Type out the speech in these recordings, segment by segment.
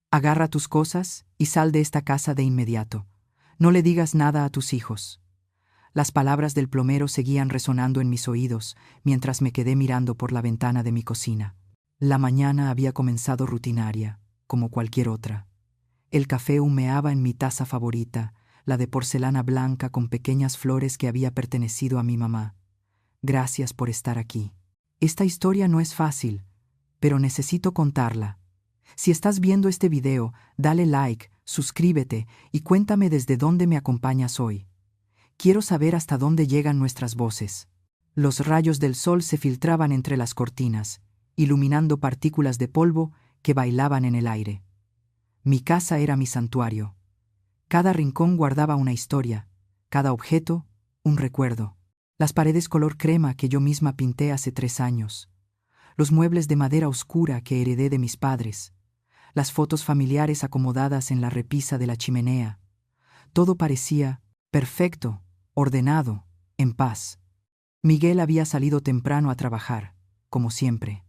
Agarra tus cosas y sal de esta casa de inmediato. No le digas nada a tus hijos. Las palabras del plomero seguían resonando en mis oídos mientras me quedé mirando por la ventana de mi cocina. La mañana había comenzado rutinaria, como cualquier otra. El café humeaba en mi taza favorita, la de porcelana blanca con pequeñas flores que había pertenecido a mi mamá. Gracias por estar aquí. Esta historia no es fácil, pero necesito contarla. Si estás viendo este video, dale like, suscríbete y cuéntame desde dónde me acompañas hoy. Quiero saber hasta dónde llegan nuestras voces. Los rayos del sol se filtraban entre las cortinas, iluminando partículas de polvo que bailaban en el aire. Mi casa era mi santuario. Cada rincón guardaba una historia, cada objeto, un recuerdo. Las paredes color crema que yo misma pinté hace 3 años. Los muebles de madera oscura que heredé de mis padres. Las fotos familiares acomodadas en la repisa de la chimenea. Todo parecía perfecto, ordenado, en paz. Miguel había salido temprano a trabajar, como siempre.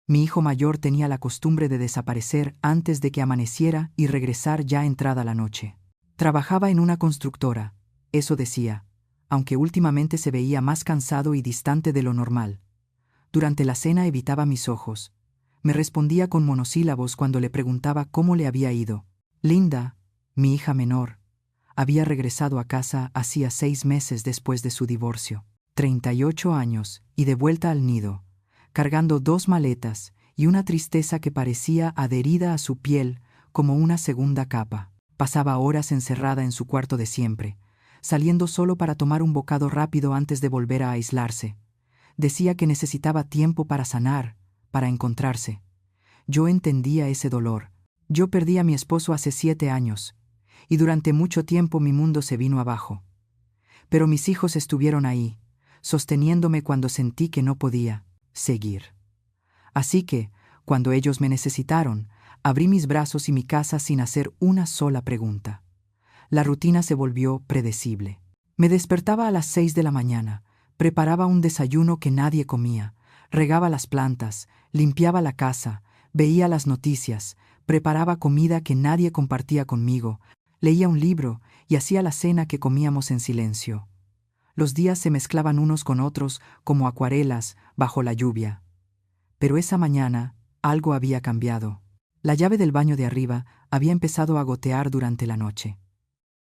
Mi hijo mayor tenía la costumbre de desaparecer antes de que amaneciera y regresar ya entrada la noche. Trabajaba en una constructora, eso decía, aunque últimamente se veía más cansado y distante de lo normal. Durante la cena evitaba mis ojos. Me respondía con monosílabos cuando le preguntaba cómo le había ido. Linda, mi hija menor, había regresado a casa hacía 6 meses después de su divorcio. 38 años y de vuelta al nido, cargando 2 maletas y una tristeza que parecía adherida a su piel como una segunda capa. Pasaba horas encerrada en su cuarto de siempre, saliendo solo para tomar un bocado rápido antes de volver a aislarse. Decía que necesitaba tiempo para sanar, para encontrarse. Yo entendía ese dolor. Yo perdí a mi esposo hace 7 años, y durante mucho tiempo mi mundo se vino abajo. Pero mis hijos estuvieron ahí, sosteniéndome cuando sentí que no podía seguir. Así que, cuando ellos me necesitaron, abrí mis brazos y mi casa sin hacer una sola pregunta. La rutina se volvió predecible. Me despertaba a las 6 de la mañana, preparaba un desayuno que nadie comía, regaba las plantas, limpiaba la casa, veía las noticias, preparaba comida que nadie compartía conmigo, leía un libro y hacía la cena que comíamos en silencio. Los días se mezclaban unos con otros como acuarelas bajo la lluvia. Pero esa mañana algo había cambiado. La llave del baño de arriba había empezado a gotear durante la noche.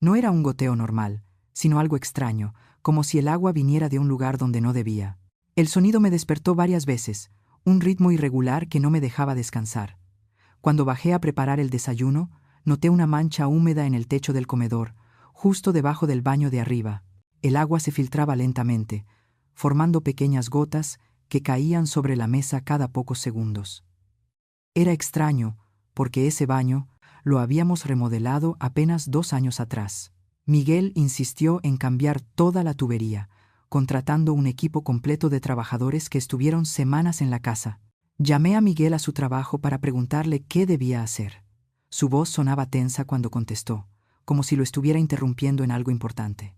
No era un goteo normal, sino algo extraño, como si el agua viniera de un lugar donde no debía. El sonido me despertó varias veces, un ritmo irregular que no me dejaba descansar. Cuando bajé a preparar el desayuno, noté una mancha húmeda en el techo del comedor, justo debajo del baño de arriba. El agua se filtraba lentamente, formando pequeñas gotas que caían sobre la mesa cada pocos segundos. Era extraño, porque ese baño lo habíamos remodelado apenas 2 años atrás. Miguel insistió en cambiar toda la tubería, contratando un equipo completo de trabajadores que estuvieron semanas en la casa. Llamé a Miguel a su trabajo para preguntarle qué debía hacer. Su voz sonaba tensa cuando contestó, como si lo estuviera interrumpiendo en algo importante.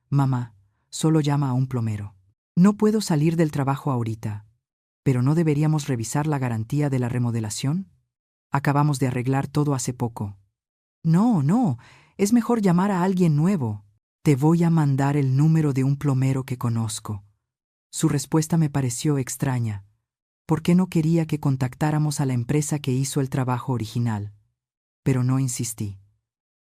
Mamá, solo llama a un plomero. No puedo salir del trabajo ahorita. ¿Pero no deberíamos revisar la garantía de la remodelación? Acabamos de arreglar todo hace poco. No, es mejor llamar a alguien nuevo. Te voy a mandar el número de un plomero que conozco. Su respuesta me pareció extraña. ¿Por qué no quería que contactáramos a la empresa que hizo el trabajo original? Pero no insistí.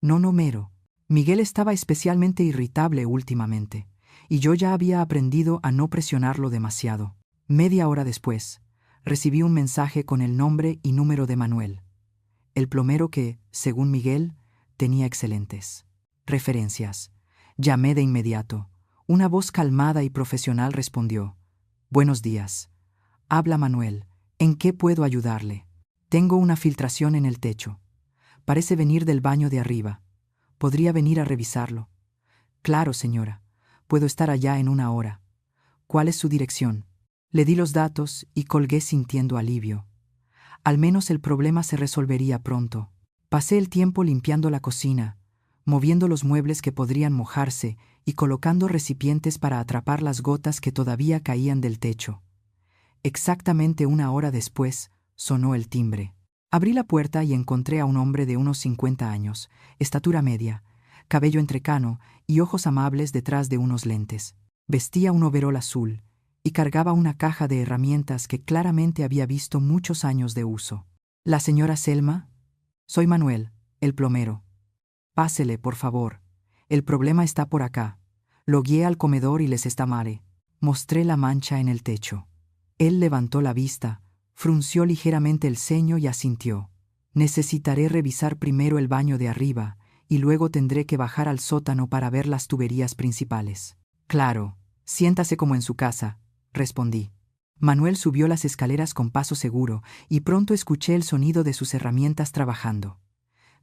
No, Mero. Miguel estaba especialmente irritable últimamente, y yo ya había aprendido a no presionarlo demasiado. Media hora después, recibí un mensaje con el nombre y número de Manuel, el plomero que, según Miguel, tenía excelentes referencias. Llamé de inmediato. Una voz calmada y profesional respondió: «Buenos días. Habla Manuel. ¿En qué puedo ayudarle? Tengo una filtración en el techo. Parece venir del baño de arriba. ¿Podría venir a revisarlo?» «Claro, señora. Puedo estar allá en 1 hora. ¿Cuál es su dirección?» Le di los datos y colgué sintiendo alivio. Al menos el problema se resolvería pronto. Pasé el tiempo limpiando la cocina, moviendo los muebles que podrían mojarse y colocando recipientes para atrapar las gotas que todavía caían del techo. Exactamente 1 hora después, sonó el timbre. Abrí la puerta y encontré a un hombre de unos 50 años, estatura media, cabello entrecano y ojos amables detrás de unos lentes. Vestía un overol azul y cargaba una caja de herramientas que claramente había visto muchos años de uso. «¿La señora Selma?» «Soy Manuel, el plomero». «Pásele, por favor. El problema está por acá». Lo guié al comedor y les estamare. Mostré la mancha en el techo. Él levantó la vista, frunció ligeramente el ceño y asintió. «Necesitaré revisar primero el baño de arriba y luego tendré que bajar al sótano para ver las tuberías principales». «Claro, siéntase como en su casa», respondí. Manuel subió las escaleras con paso seguro y pronto escuché el sonido de sus herramientas trabajando.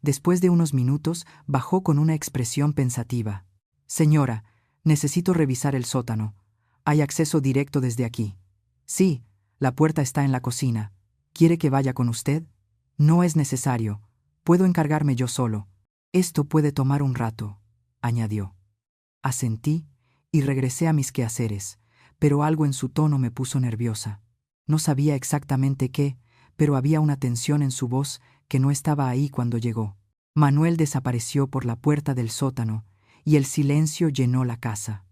Después de unos minutos, bajó con una expresión pensativa. «Señora, necesito revisar el sótano. ¿Hay acceso directo desde aquí?» «Sí, la puerta está en la cocina. ¿Quiere que vaya con usted?» «No es necesario. Puedo encargarme yo solo. Esto puede tomar un rato», añadió. Asentí y regresé a mis quehaceres, pero algo en su tono me puso nerviosa. No sabía exactamente qué, pero había una tensión en su voz que no estaba ahí cuando llegó. Manuel desapareció por la puerta del sótano y el silencio llenó la casa.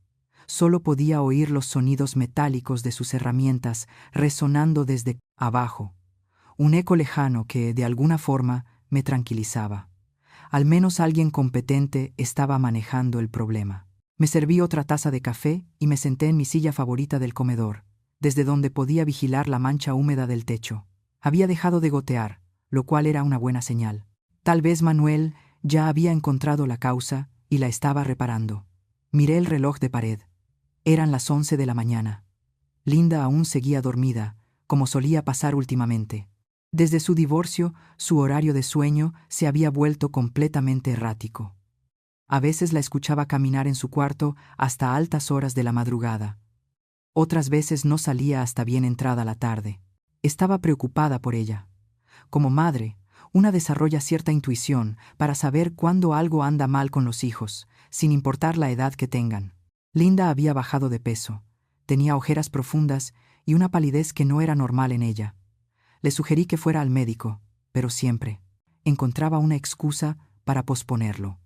Solo podía oír los sonidos metálicos de sus herramientas resonando desde abajo, un eco lejano que, de alguna forma, me tranquilizaba. Al menos alguien competente estaba manejando el problema. Me serví otra taza de café y me senté en mi silla favorita del comedor, desde donde podía vigilar la mancha húmeda del techo. Había dejado de gotear, lo cual era una buena señal. Tal vez Manuel ya había encontrado la causa y la estaba reparando. Miré el reloj de pared. Eran las 11 de la mañana. Linda aún seguía dormida, como solía pasar últimamente. Desde su divorcio, su horario de sueño se había vuelto completamente errático. A veces la escuchaba caminar en su cuarto hasta altas horas de la madrugada. Otras veces no salía hasta bien entrada la tarde. Estaba preocupada por ella. Como madre, una desarrolla cierta intuición para saber cuándo algo anda mal con los hijos, sin importar la edad que tengan. Linda había bajado de peso, tenía ojeras profundas y una palidez que no era normal en ella. Le sugerí que fuera al médico, pero siempre encontraba una excusa para posponerlo.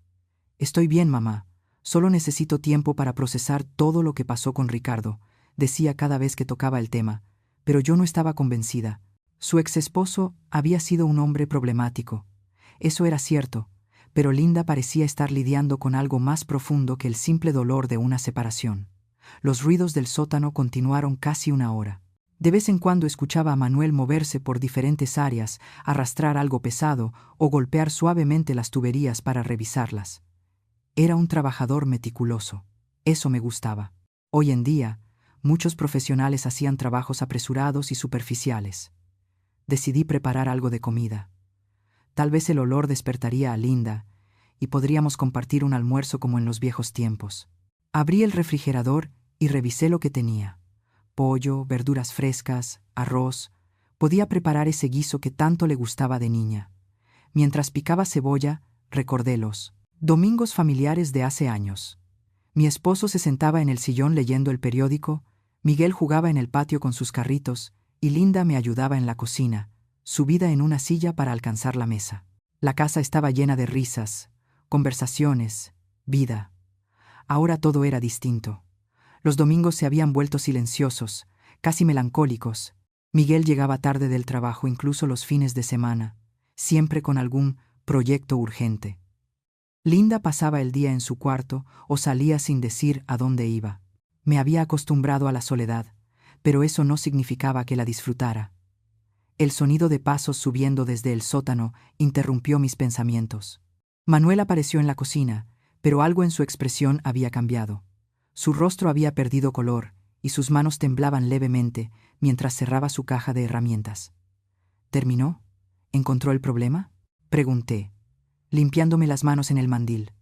«Estoy bien, mamá. Solo necesito tiempo para procesar todo lo que pasó con Ricardo», decía cada vez que tocaba el tema, pero yo no estaba convencida. Su exesposo había sido un hombre problemático. Eso era cierto, pero Linda parecía estar lidiando con algo más profundo que el simple dolor de una separación. Los ruidos del sótano continuaron casi una hora. De vez en cuando escuchaba a Manuel moverse por diferentes áreas, arrastrar algo pesado o golpear suavemente las tuberías para revisarlas. Era un trabajador meticuloso. Eso me gustaba. Hoy en día, muchos profesionales hacían trabajos apresurados y superficiales. Decidí preparar algo de comida. Tal vez el olor despertaría a Linda y podríamos compartir un almuerzo como en los viejos tiempos. Abrí el refrigerador y revisé lo que tenía. Pollo, verduras frescas, arroz. Podía preparar ese guiso que tanto le gustaba de niña. Mientras picaba cebolla, recordé los domingos familiares de hace años. Mi esposo se sentaba en el sillón leyendo el periódico, Miguel jugaba en el patio con sus carritos y Linda me ayudaba en la cocina, subida en una silla para alcanzar la mesa. La casa estaba llena de risas, conversaciones, vida. Ahora todo era distinto. Los domingos se habían vuelto silenciosos, casi melancólicos. Miguel llegaba tarde del trabajo, incluso los fines de semana, siempre con algún proyecto urgente. Linda pasaba el día en su cuarto o salía sin decir a dónde iba. Me había acostumbrado a la soledad, pero eso no significaba que la disfrutara. El sonido de pasos subiendo desde el sótano interrumpió mis pensamientos. Manuel apareció en la cocina, pero algo en su expresión había cambiado. Su rostro había perdido color y sus manos temblaban levemente mientras cerraba su caja de herramientas. ¿Terminó? ¿Encontró el problema?, pregunté, limpiándome las manos en el mandil.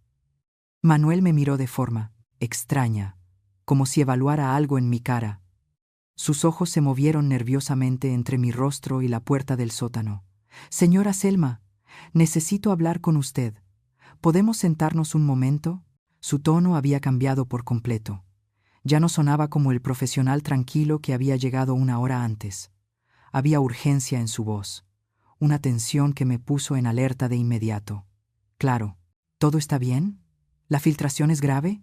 Manuel me miró de forma extraña, como si evaluara algo en mi cara. Sus ojos se movieron nerviosamente entre mi rostro y la puerta del sótano. «Señora Selma, necesito hablar con usted. ¿Podemos sentarnos un momento?». Su tono había cambiado por completo. Ya no sonaba como el profesional tranquilo que había llegado una hora antes. Había urgencia en su voz, una tensión que me puso en alerta de inmediato. Claro, ¿todo está bien? ¿La filtración es grave?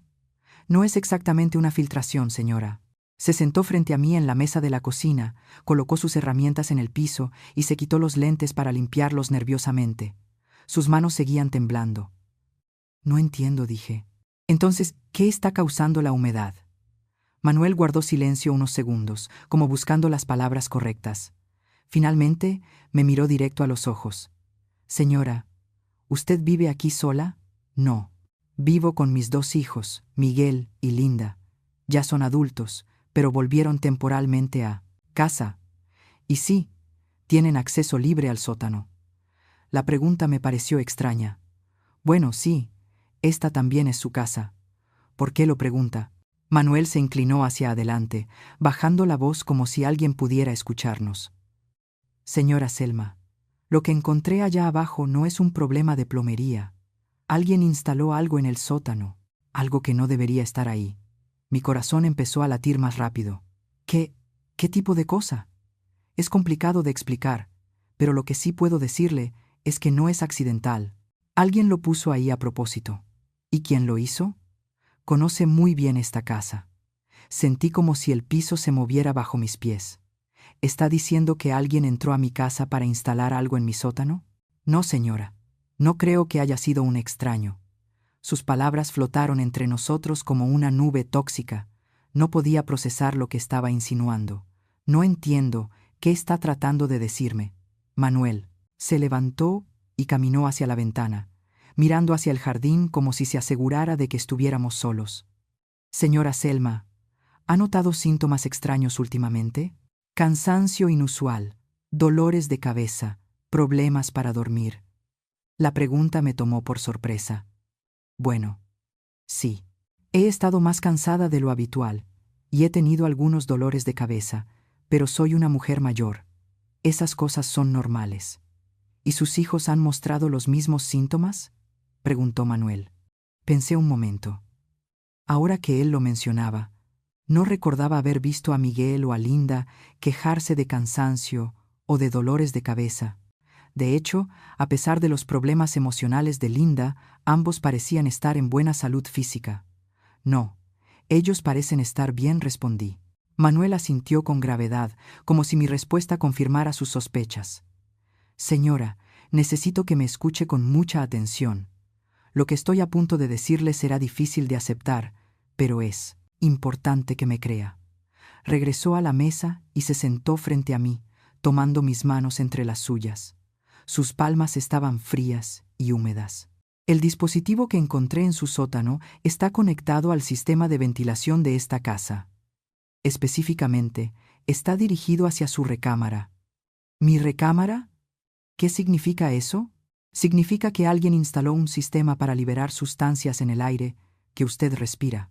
No es exactamente una filtración, señora. Se sentó frente a mí en la mesa de la cocina, colocó sus herramientas en el piso y se quitó los lentes para limpiarlos nerviosamente. Sus manos seguían temblando. No entiendo, dije. Entonces, ¿qué está causando la humedad? Manuel guardó silencio unos segundos, como buscando las palabras correctas. Finalmente, me miró directo a los ojos. Señora, ¿usted vive aquí sola? No. Vivo con mis 2 hijos, Miguel y Linda. Ya son adultos, pero volvieron temporalmente a casa. Y sí, tienen acceso libre al sótano. La pregunta me pareció extraña. Bueno, sí, esta también es su casa. ¿Por qué lo pregunta? Manuel se inclinó hacia adelante, bajando la voz como si alguien pudiera escucharnos. Señora Selma, lo que encontré allá abajo no es un problema de plomería. Alguien instaló algo en el sótano, algo que no debería estar ahí. Mi corazón empezó a latir más rápido. ¿Qué tipo de cosa? Es complicado de explicar, pero lo que sí puedo decirle es que no es accidental. Alguien lo puso ahí a propósito. ¿Y quién lo hizo? Conoce muy bien esta casa. Sentí como si el piso se moviera bajo mis pies. ¿Está diciendo que alguien entró a mi casa para instalar algo en mi sótano? No, señora. No creo que haya sido un extraño. Sus palabras flotaron entre nosotros como una nube tóxica. No podía procesar lo que estaba insinuando. No entiendo qué está tratando de decirme. Manuel se levantó y caminó hacia la ventana, mirando hacia el jardín como si se asegurara de que estuviéramos solos. Señora Selma, ¿ha notado síntomas extraños últimamente? Cansancio inusual, dolores de cabeza, problemas para dormir. La pregunta me tomó por sorpresa. Bueno, sí. He estado más cansada de lo habitual y he tenido algunos dolores de cabeza, pero soy una mujer mayor. Esas cosas son normales. ¿Y sus hijos han mostrado los mismos síntomas? Preguntó Manuel. Pensé un momento. Ahora que él lo mencionaba, no recordaba haber visto a Miguel o a Linda quejarse de cansancio o de dolores de cabeza. De hecho, a pesar de los problemas emocionales de Linda, ambos parecían estar en buena salud física. No, ellos parecen estar bien, respondí. Manuel asintió con gravedad, como si mi respuesta confirmara sus sospechas. Señora, necesito que me escuche con mucha atención. Lo que estoy a punto de decirle será difícil de aceptar, pero es importante que me crea. Regresó a la mesa y se sentó frente a mí, tomando mis manos entre las suyas. Sus palmas estaban frías y húmedas. El dispositivo que encontré en su sótano está conectado al sistema de ventilación de esta casa. Específicamente, está dirigido hacia su recámara. ¿Mi recámara? ¿Qué significa eso? Significa que alguien instaló un sistema para liberar sustancias en el aire que usted respira,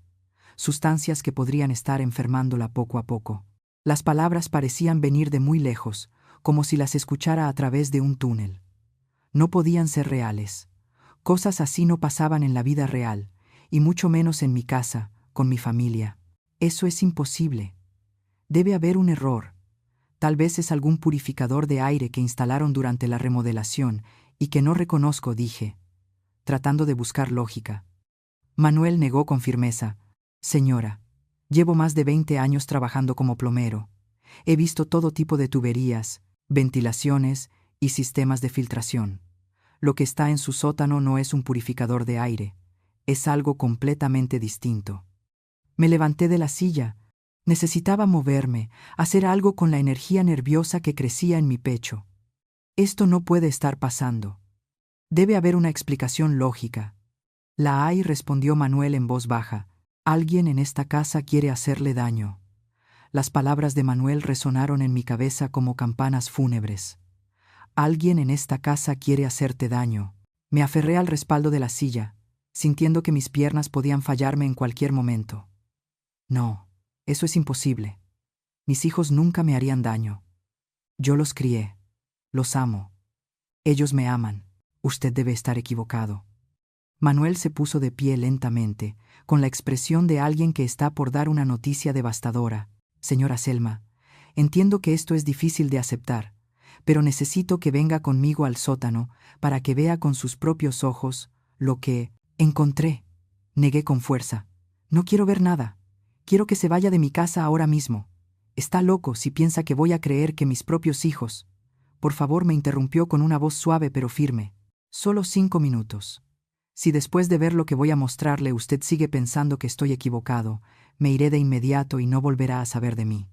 sustancias que podrían estar enfermándola poco a poco. Las palabras parecían venir de muy lejos, como si las escuchara a través de un túnel. No podían ser reales. Cosas así no pasaban en la vida real, y mucho menos en mi casa, con mi familia. Eso es imposible. Debe haber un error. Tal vez es algún purificador de aire que instalaron durante la remodelación y que no reconozco, dije, tratando de buscar lógica. Manuel negó con firmeza. Señora, llevo más de 20 años trabajando como plomero. He visto todo tipo de tuberías, ventilaciones y sistemas de filtración. Lo que está en su sótano no es un purificador de aire, es algo completamente distinto. Me levanté de la silla. Necesitaba moverme, hacer algo con la energía nerviosa que crecía en mi pecho. Esto no puede estar pasando. Debe haber una explicación lógica. La hay, respondió Manuel en voz baja. Alguien en esta casa quiere hacerle daño. Las palabras de Manuel resonaron en mi cabeza como campanas fúnebres. Alguien en esta casa quiere hacerte daño. Me aferré al respaldo de la silla, sintiendo que mis piernas podían fallarme en cualquier momento. No, eso es imposible. Mis hijos nunca me harían daño. Yo los crié. Los amo. Ellos me aman. Usted debe estar equivocado. Manuel se puso de pie lentamente, con la expresión de alguien que está por dar una noticia devastadora. Señora Selma, entiendo que esto es difícil de aceptar, pero necesito que venga conmigo al sótano para que vea con sus propios ojos lo que encontré. Negué con fuerza. No quiero ver nada. Quiero que se vaya de mi casa ahora mismo. Está loco si piensa que voy a creer que mis propios hijos. Por favor, me interrumpió con una voz suave pero firme. Solo 5 minutos. Si después de ver lo que voy a mostrarle usted sigue pensando que estoy equivocado, me iré de inmediato y no volverá a saber de mí.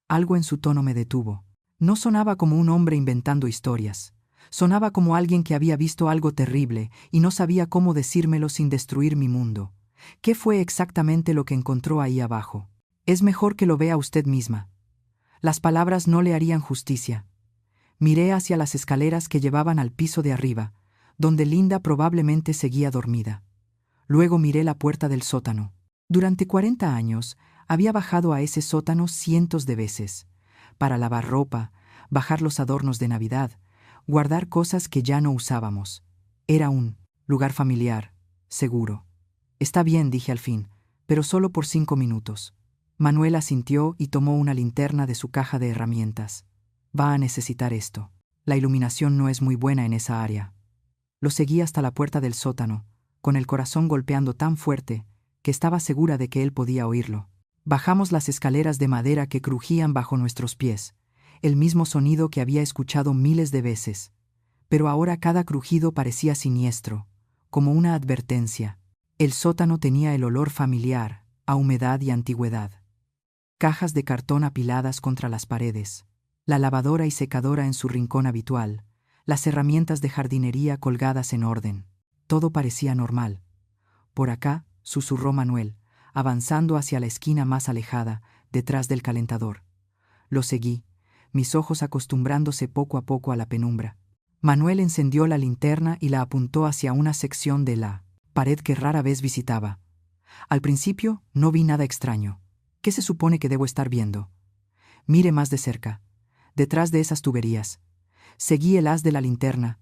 Algo en su tono me detuvo. No sonaba como un hombre inventando historias. Sonaba como alguien que había visto algo terrible y no sabía cómo decírmelo sin destruir mi mundo. ¿Qué fue exactamente lo que encontró ahí abajo? Es mejor que lo vea usted misma. Las palabras no le harían justicia. Miré hacia las escaleras que llevaban al piso de arriba, donde Linda probablemente seguía dormida. Luego miré la puerta del sótano. Durante 40 años había bajado a ese sótano cientos de veces, para lavar ropa, bajar los adornos de Navidad, guardar cosas que ya no usábamos. Era un lugar familiar, seguro. Está bien, dije al fin, pero solo por 5 minutos. Manuel asintió y tomó una linterna de su caja de herramientas. Va a necesitar esto. La iluminación no es muy buena en esa área. Lo seguí hasta la puerta del sótano, con el corazón golpeando tan fuerte que estaba segura de que él podía oírlo. Bajamos las escaleras de madera que crujían bajo nuestros pies, el mismo sonido que había escuchado miles de veces, pero ahora cada crujido parecía siniestro, como una advertencia. El sótano tenía el olor familiar, a humedad y antigüedad. Cajas de cartón apiladas contra las paredes, la lavadora y secadora en su rincón habitual, las herramientas de jardinería colgadas en orden. Todo parecía normal. Por acá, susurró Manuel, avanzando hacia la esquina más alejada, detrás del calentador. Lo seguí, mis ojos acostumbrándose poco a poco a la penumbra. Manuel encendió la linterna y la apuntó hacia una sección de la pared que rara vez visitaba. Al principio no vi nada extraño. ¿Qué se supone que debo estar viendo? Mire más de cerca. Detrás de esas tuberías. Seguí el haz de la linterna,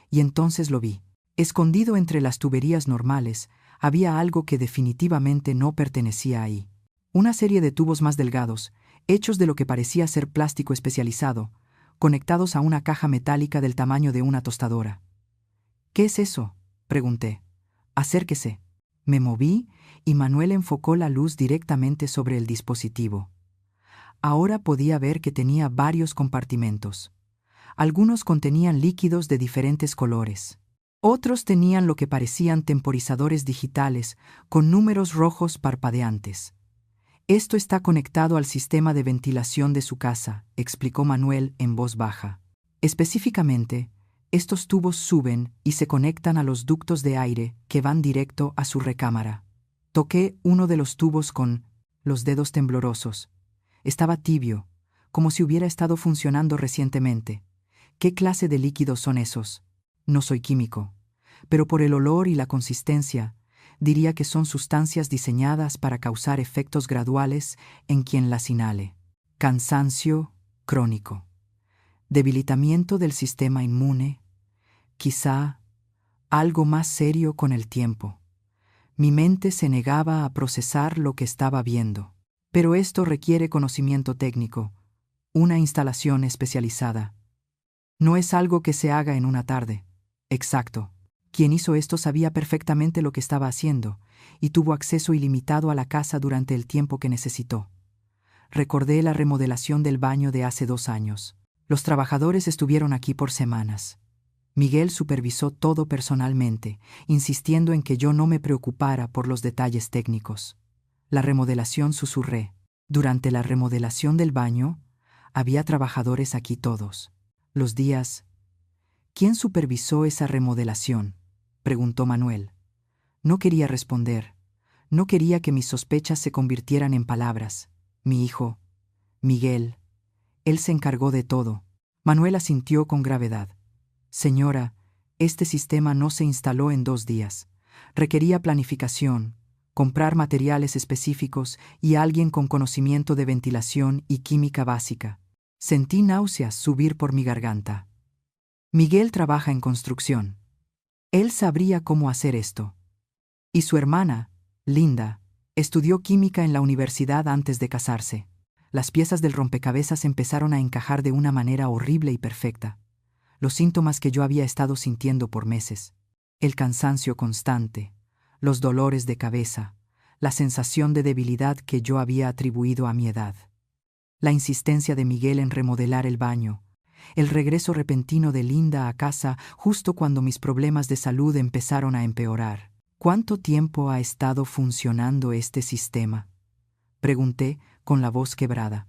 y entonces lo vi. Escondido entre las tuberías normales, había algo que definitivamente no pertenecía ahí. Una serie de tubos más delgados, hechos de lo que parecía ser plástico especializado, conectados a una caja metálica del tamaño de una tostadora. ¿Qué es eso?, pregunté. Acérquese. Me moví y Manuel enfocó la luz directamente sobre el dispositivo. Ahora podía ver que tenía varios compartimentos. Algunos contenían líquidos de diferentes colores. Otros tenían lo que parecían temporizadores digitales con números rojos parpadeantes. Esto está conectado al sistema de ventilación de su casa, explicó Manuel en voz baja. Específicamente, estos tubos suben y se conectan a los ductos de aire que van directo a su recámara. Toqué uno de los tubos con los dedos temblorosos. Estaba tibio, como si hubiera estado funcionando recientemente. ¿Qué clase de líquidos son esos? No soy químico, pero por el olor y la consistencia, diría que son sustancias diseñadas para causar efectos graduales en quien las inhale. Cansancio crónico, debilitamiento del sistema inmune, quizá algo más serio con el tiempo. Mi mente se negaba a procesar lo que estaba viendo. Pero esto requiere conocimiento técnico, una instalación especializada. No es algo que se haga en una tarde. Exacto. Quien hizo esto sabía perfectamente lo que estaba haciendo y tuvo acceso ilimitado a la casa durante el tiempo que necesitó. Recordé la remodelación del baño de hace 2 años. Los trabajadores estuvieron aquí por semanas. Miguel supervisó todo personalmente, insistiendo en que yo no me preocupara por los detalles técnicos. La remodelación, susurré. Durante la remodelación del baño, había trabajadores aquí todos los días. ¿Quién supervisó esa remodelación?, preguntó Manuel. No quería responder. No quería que mis sospechas se convirtieran en palabras. Mi hijo, Miguel. Él se encargó de todo. Manuel asintió con gravedad. Señora, este sistema no se instaló en 2 días. Requería planificación, comprar materiales específicos y alguien con conocimiento de ventilación y química básica. Sentí náuseas subir por mi garganta. Miguel trabaja en construcción. Él sabría cómo hacer esto. Y su hermana, Linda, estudió química en la universidad antes de casarse. Las piezas del rompecabezas empezaron a encajar de una manera horrible y perfecta. Los síntomas que yo había estado sintiendo por meses. El cansancio constante, los dolores de cabeza, la sensación de debilidad que yo había atribuido a mi edad. La insistencia de Miguel en remodelar el baño, el regreso repentino de Linda a casa justo cuando mis problemas de salud empezaron a empeorar. ¿Cuánto tiempo ha estado funcionando este sistema?, pregunté con la voz quebrada.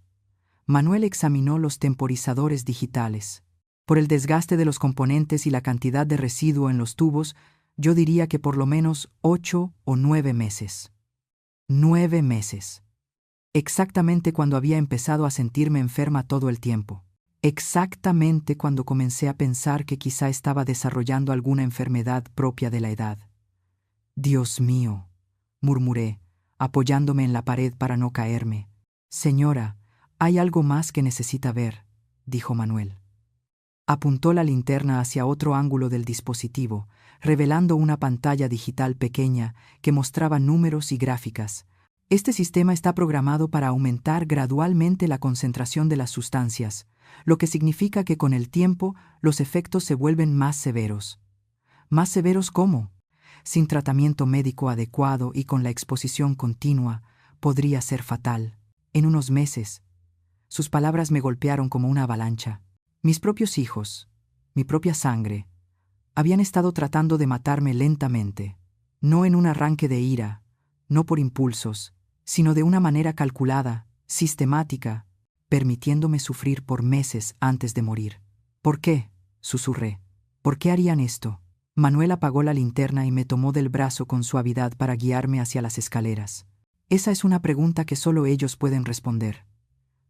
Manuel examinó los temporizadores digitales. Por el desgaste de los componentes y la cantidad de residuo en los tubos, yo diría que por lo menos 8 o 9 meses. 9 meses. Exactamente cuando había empezado a sentirme enferma todo el tiempo. Exactamente cuando comencé a pensar que quizá estaba desarrollando alguna enfermedad propia de la edad. Dios mío, murmuré, apoyándome en la pared para no caerme. Señora, hay algo más que necesita ver, dijo Manuel. Apuntó la linterna hacia otro ángulo del dispositivo, revelando una pantalla digital pequeña que mostraba números y gráficas. Este sistema está programado para aumentar gradualmente la concentración de las sustancias, lo que significa que con el tiempo los efectos se vuelven más severos. ¿Más severos cómo? Sin tratamiento médico adecuado y con la exposición continua, podría ser fatal. En unos meses. Sus palabras me golpearon como una avalancha. Mis propios hijos, mi propia sangre, habían estado tratando de matarme lentamente, no en un arranque de ira, no por impulsos, sino de una manera calculada, sistemática, permitiéndome sufrir por meses antes de morir. ¿Por qué?, susurré. ¿Por qué harían esto? Manuel apagó la linterna y me tomó del brazo con suavidad para guiarme hacia las escaleras. Esa es una pregunta que solo ellos pueden responder.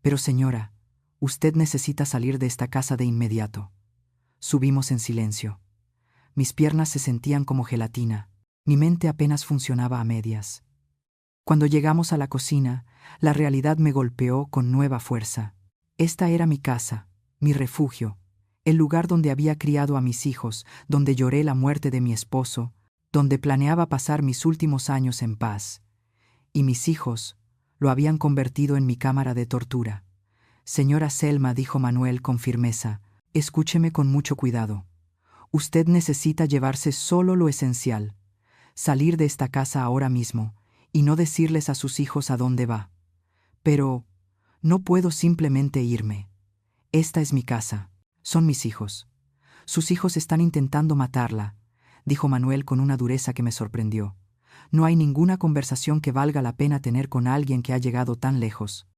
Pero señora, usted necesita salir de esta casa de inmediato. Subimos en silencio. Mis piernas se sentían como gelatina. Mi mente apenas funcionaba a medias. Cuando llegamos a la cocina, la realidad me golpeó con nueva fuerza. Esta era mi casa, mi refugio, el lugar donde había criado a mis hijos, donde lloré la muerte de mi esposo, donde planeaba pasar mis últimos años en paz. Y mis hijos lo habían convertido en mi cámara de tortura. Señora Selma, dijo Manuel con firmeza, escúcheme con mucho cuidado. Usted necesita llevarse solo lo esencial, salir de esta casa ahora mismo y no decirles a sus hijos a dónde va. Pero no puedo simplemente irme. Esta es mi casa, son mis hijos. Sus hijos están intentando matarla, dijo Manuel con una dureza que me sorprendió. No hay ninguna conversación que valga la pena tener con alguien que ha llegado tan lejos.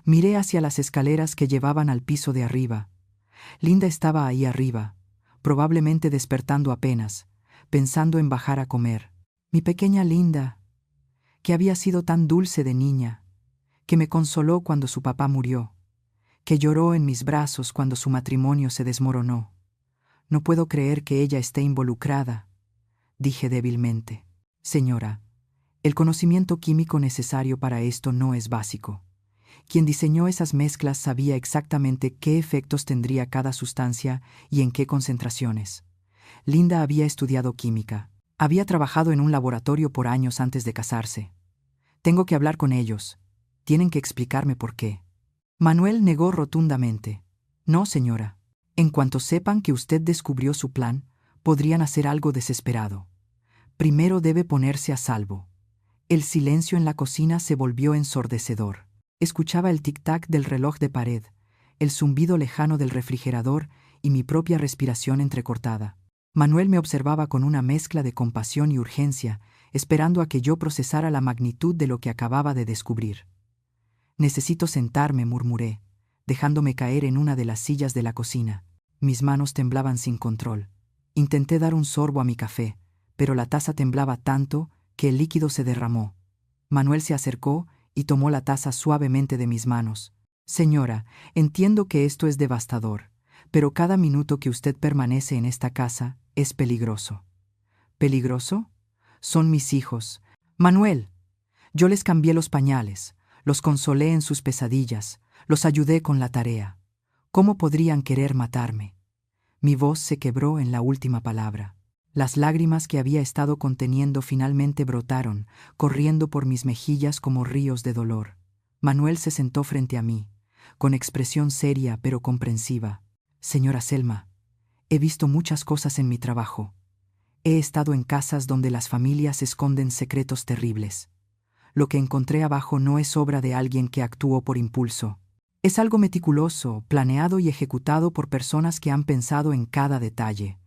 Miré hacia las escaleras que llevaban al piso de arriba. Linda estaba ahí arriba, probablemente despertando apenas, pensando en bajar a comer. Mi pequeña Linda, que había sido tan dulce de niña, que me consoló cuando su papá murió, que lloró en mis brazos cuando su matrimonio se desmoronó. No puedo creer que ella esté involucrada, dije débilmente. Señora, el conocimiento químico necesario para esto no es básico. Quien diseñó esas mezclas sabía exactamente qué efectos tendría cada sustancia y en qué concentraciones. Linda había estudiado química. Había trabajado en un laboratorio por años antes de casarse. Tengo que hablar con ellos. Tienen que explicarme por qué. Manuel negó rotundamente. No, señora. En cuanto sepan que usted descubrió su plan, podrían hacer algo desesperado. Primero debe ponerse a salvo. El silencio en la cocina se volvió ensordecedor. Escuchaba el tic-tac del reloj de pared, el zumbido lejano del refrigerador y mi propia respiración entrecortada. Manuel me observaba con una mezcla de compasión y urgencia, esperando a que yo procesara la magnitud de lo que acababa de descubrir. Necesito sentarme, murmuré, dejándome caer en una de las sillas de la cocina. Mis manos temblaban sin control. Intenté dar un sorbo a mi café, pero la taza temblaba tanto que el líquido se derramó. Manuel se acercó y tomó la taza suavemente de mis manos. Señora, entiendo que esto es devastador, pero cada minuto que usted permanece en esta casa es peligroso. ¿Peligroso? Son mis hijos. Manuel, yo les cambié los pañales, los consolé en sus pesadillas, los ayudé con la tarea. ¿Cómo podrían querer matarme? Mi voz se quebró en la última palabra. Las lágrimas que había estado conteniendo finalmente brotaron, corriendo por mis mejillas como ríos de dolor. Manuel se sentó frente a mí, con expresión seria pero comprensiva. Señora Selma, he visto muchas cosas en mi trabajo. He estado en casas donde las familias esconden secretos terribles. Lo que encontré abajo no es obra de alguien que actuó por impulso. Es algo meticuloso, planeado y ejecutado por personas que han pensado en cada detalle.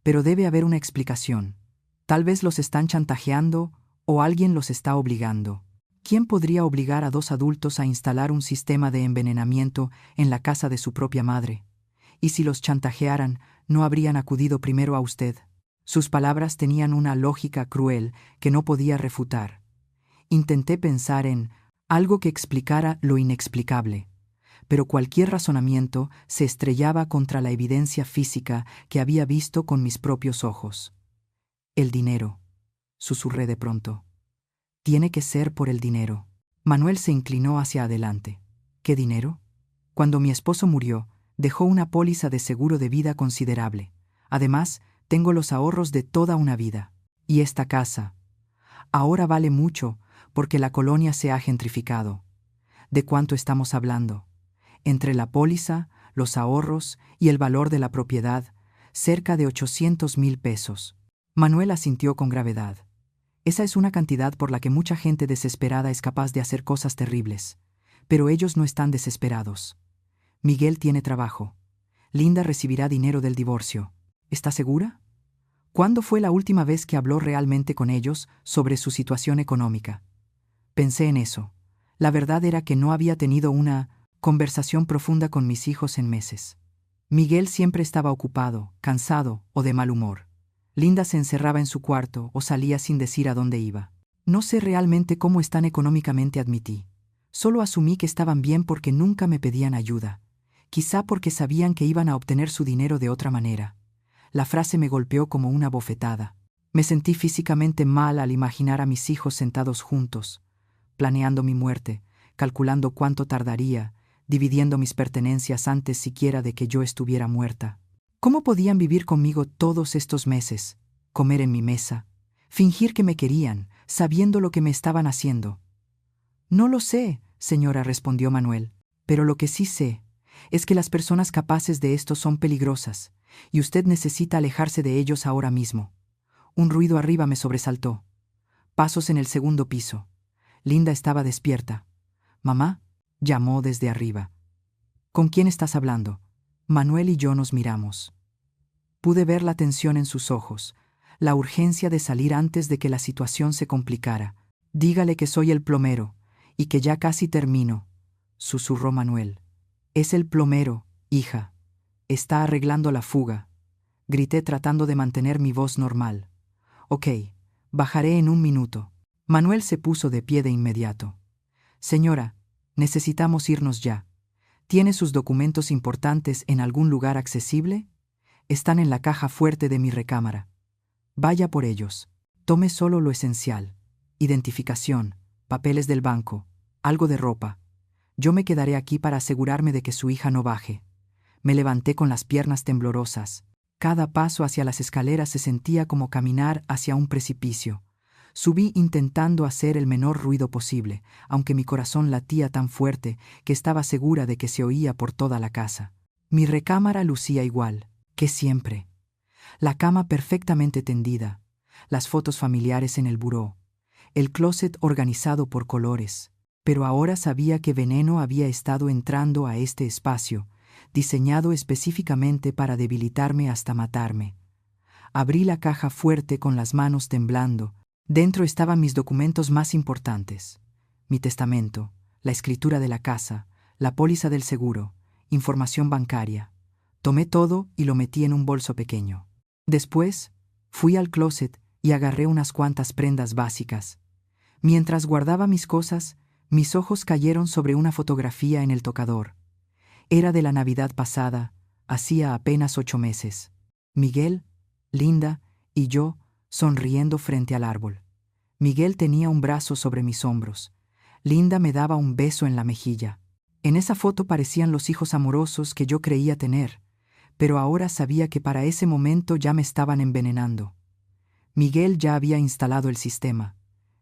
Pero debe haber una explicación. Tal vez los están chantajeando o alguien los está obligando. ¿Quién podría obligar a 2 adultos a instalar un sistema de envenenamiento en la casa de su propia madre? Y si los chantajearan, ¿no habrían acudido primero a usted? Sus palabras tenían una lógica cruel que no podía refutar. Intenté pensar en algo que explicara lo inexplicable, pero cualquier razonamiento se estrellaba contra la evidencia física que había visto con mis propios ojos. El dinero, susurré de pronto. Tiene que ser por el dinero. Manuel se inclinó hacia adelante. ¿Qué dinero? Cuando mi esposo murió, dejó una póliza de seguro de vida considerable. Además, tengo los ahorros de toda una vida. Y esta casa. Ahora vale mucho porque la colonia se ha gentrificado. ¿De cuánto estamos hablando? Entre la póliza, los ahorros y el valor de la propiedad, cerca de 800,000 pesos. Manuel asintió con gravedad. Esa es una cantidad por la que mucha gente desesperada es capaz de hacer cosas terribles. Pero ellos no están desesperados. Miguel tiene trabajo. Linda recibirá dinero del divorcio. ¿Está segura? ¿Cuándo fue la última vez que habló realmente con ellos sobre su situación económica? Pensé en eso. La verdad era que no había tenido una conversación profunda con mis hijos en meses. Miguel siempre estaba ocupado, cansado o de mal humor. Linda se encerraba en su cuarto o salía sin decir a dónde iba. No sé realmente cómo están económicamente, admití. Solo asumí que estaban bien porque nunca me pedían ayuda. Quizá porque sabían que iban a obtener su dinero de otra manera. La frase me golpeó como una bofetada. Me sentí físicamente mal al imaginar a mis hijos sentados juntos, planeando mi muerte, calculando cuánto tardaría, dividiendo mis pertenencias antes siquiera de que yo estuviera muerta. ¿Cómo podían vivir conmigo todos estos meses, comer en mi mesa, fingir que me querían, sabiendo lo que me estaban haciendo? No lo sé, señora, respondió Manuel, pero lo que sí sé es que las personas capaces de esto son peligrosas, y usted necesita alejarse de ellos ahora mismo. Un ruido arriba me sobresaltó. Pasos en el segundo piso. Linda estaba despierta. «Mamá», llamó desde arriba. «¿Con quién estás hablando?» Manuel y yo nos miramos. Pude ver la tensión en sus ojos, la urgencia de salir antes de que la situación se complicara. «Dígale que soy el plomero, y que ya casi termino», susurró Manuel. «Es el plomero, hija. Está arreglando la fuga», grité tratando de mantener mi voz normal. «Ok, bajaré en un minuto». Manuel se puso de pie de inmediato. «Señora, necesitamos irnos ya. ¿Tiene sus documentos importantes en algún lugar accesible? Están en la caja fuerte de mi recámara. Vaya por ellos. Tome solo lo esencial. Identificación, papeles del banco, algo de ropa. Yo me quedaré aquí para asegurarme de que su hija no baje». Me levanté con las piernas temblorosas. Cada paso hacia las escaleras se sentía como caminar hacia un precipicio. Subí intentando hacer el menor ruido posible, aunque mi corazón latía tan fuerte que estaba segura de que se oía por toda la casa. Mi recámara lucía igual que siempre. La cama perfectamente tendida, las fotos familiares en el buró, el closet organizado por colores. Pero ahora sabía que veneno había estado entrando a este espacio, diseñado específicamente para debilitarme hasta matarme. Abrí la caja fuerte con las manos temblando. Dentro estaban mis documentos más importantes: mi testamento, la escritura de la casa, la póliza del seguro, información bancaria. Tomé todo y lo metí en un bolso pequeño. Después, fui al closet y agarré unas cuantas prendas básicas. Mientras guardaba mis cosas, mis ojos cayeron sobre una fotografía en el tocador. Era de la Navidad pasada, hacía apenas 8 meses. Miguel, Linda y yo sonriendo frente al árbol. Miguel tenía un brazo sobre mis hombros. Linda me daba un beso en la mejilla. En esa foto parecían los hijos amorosos que yo creía tener, pero ahora sabía que para ese momento ya me estaban envenenando. Miguel ya había instalado el sistema.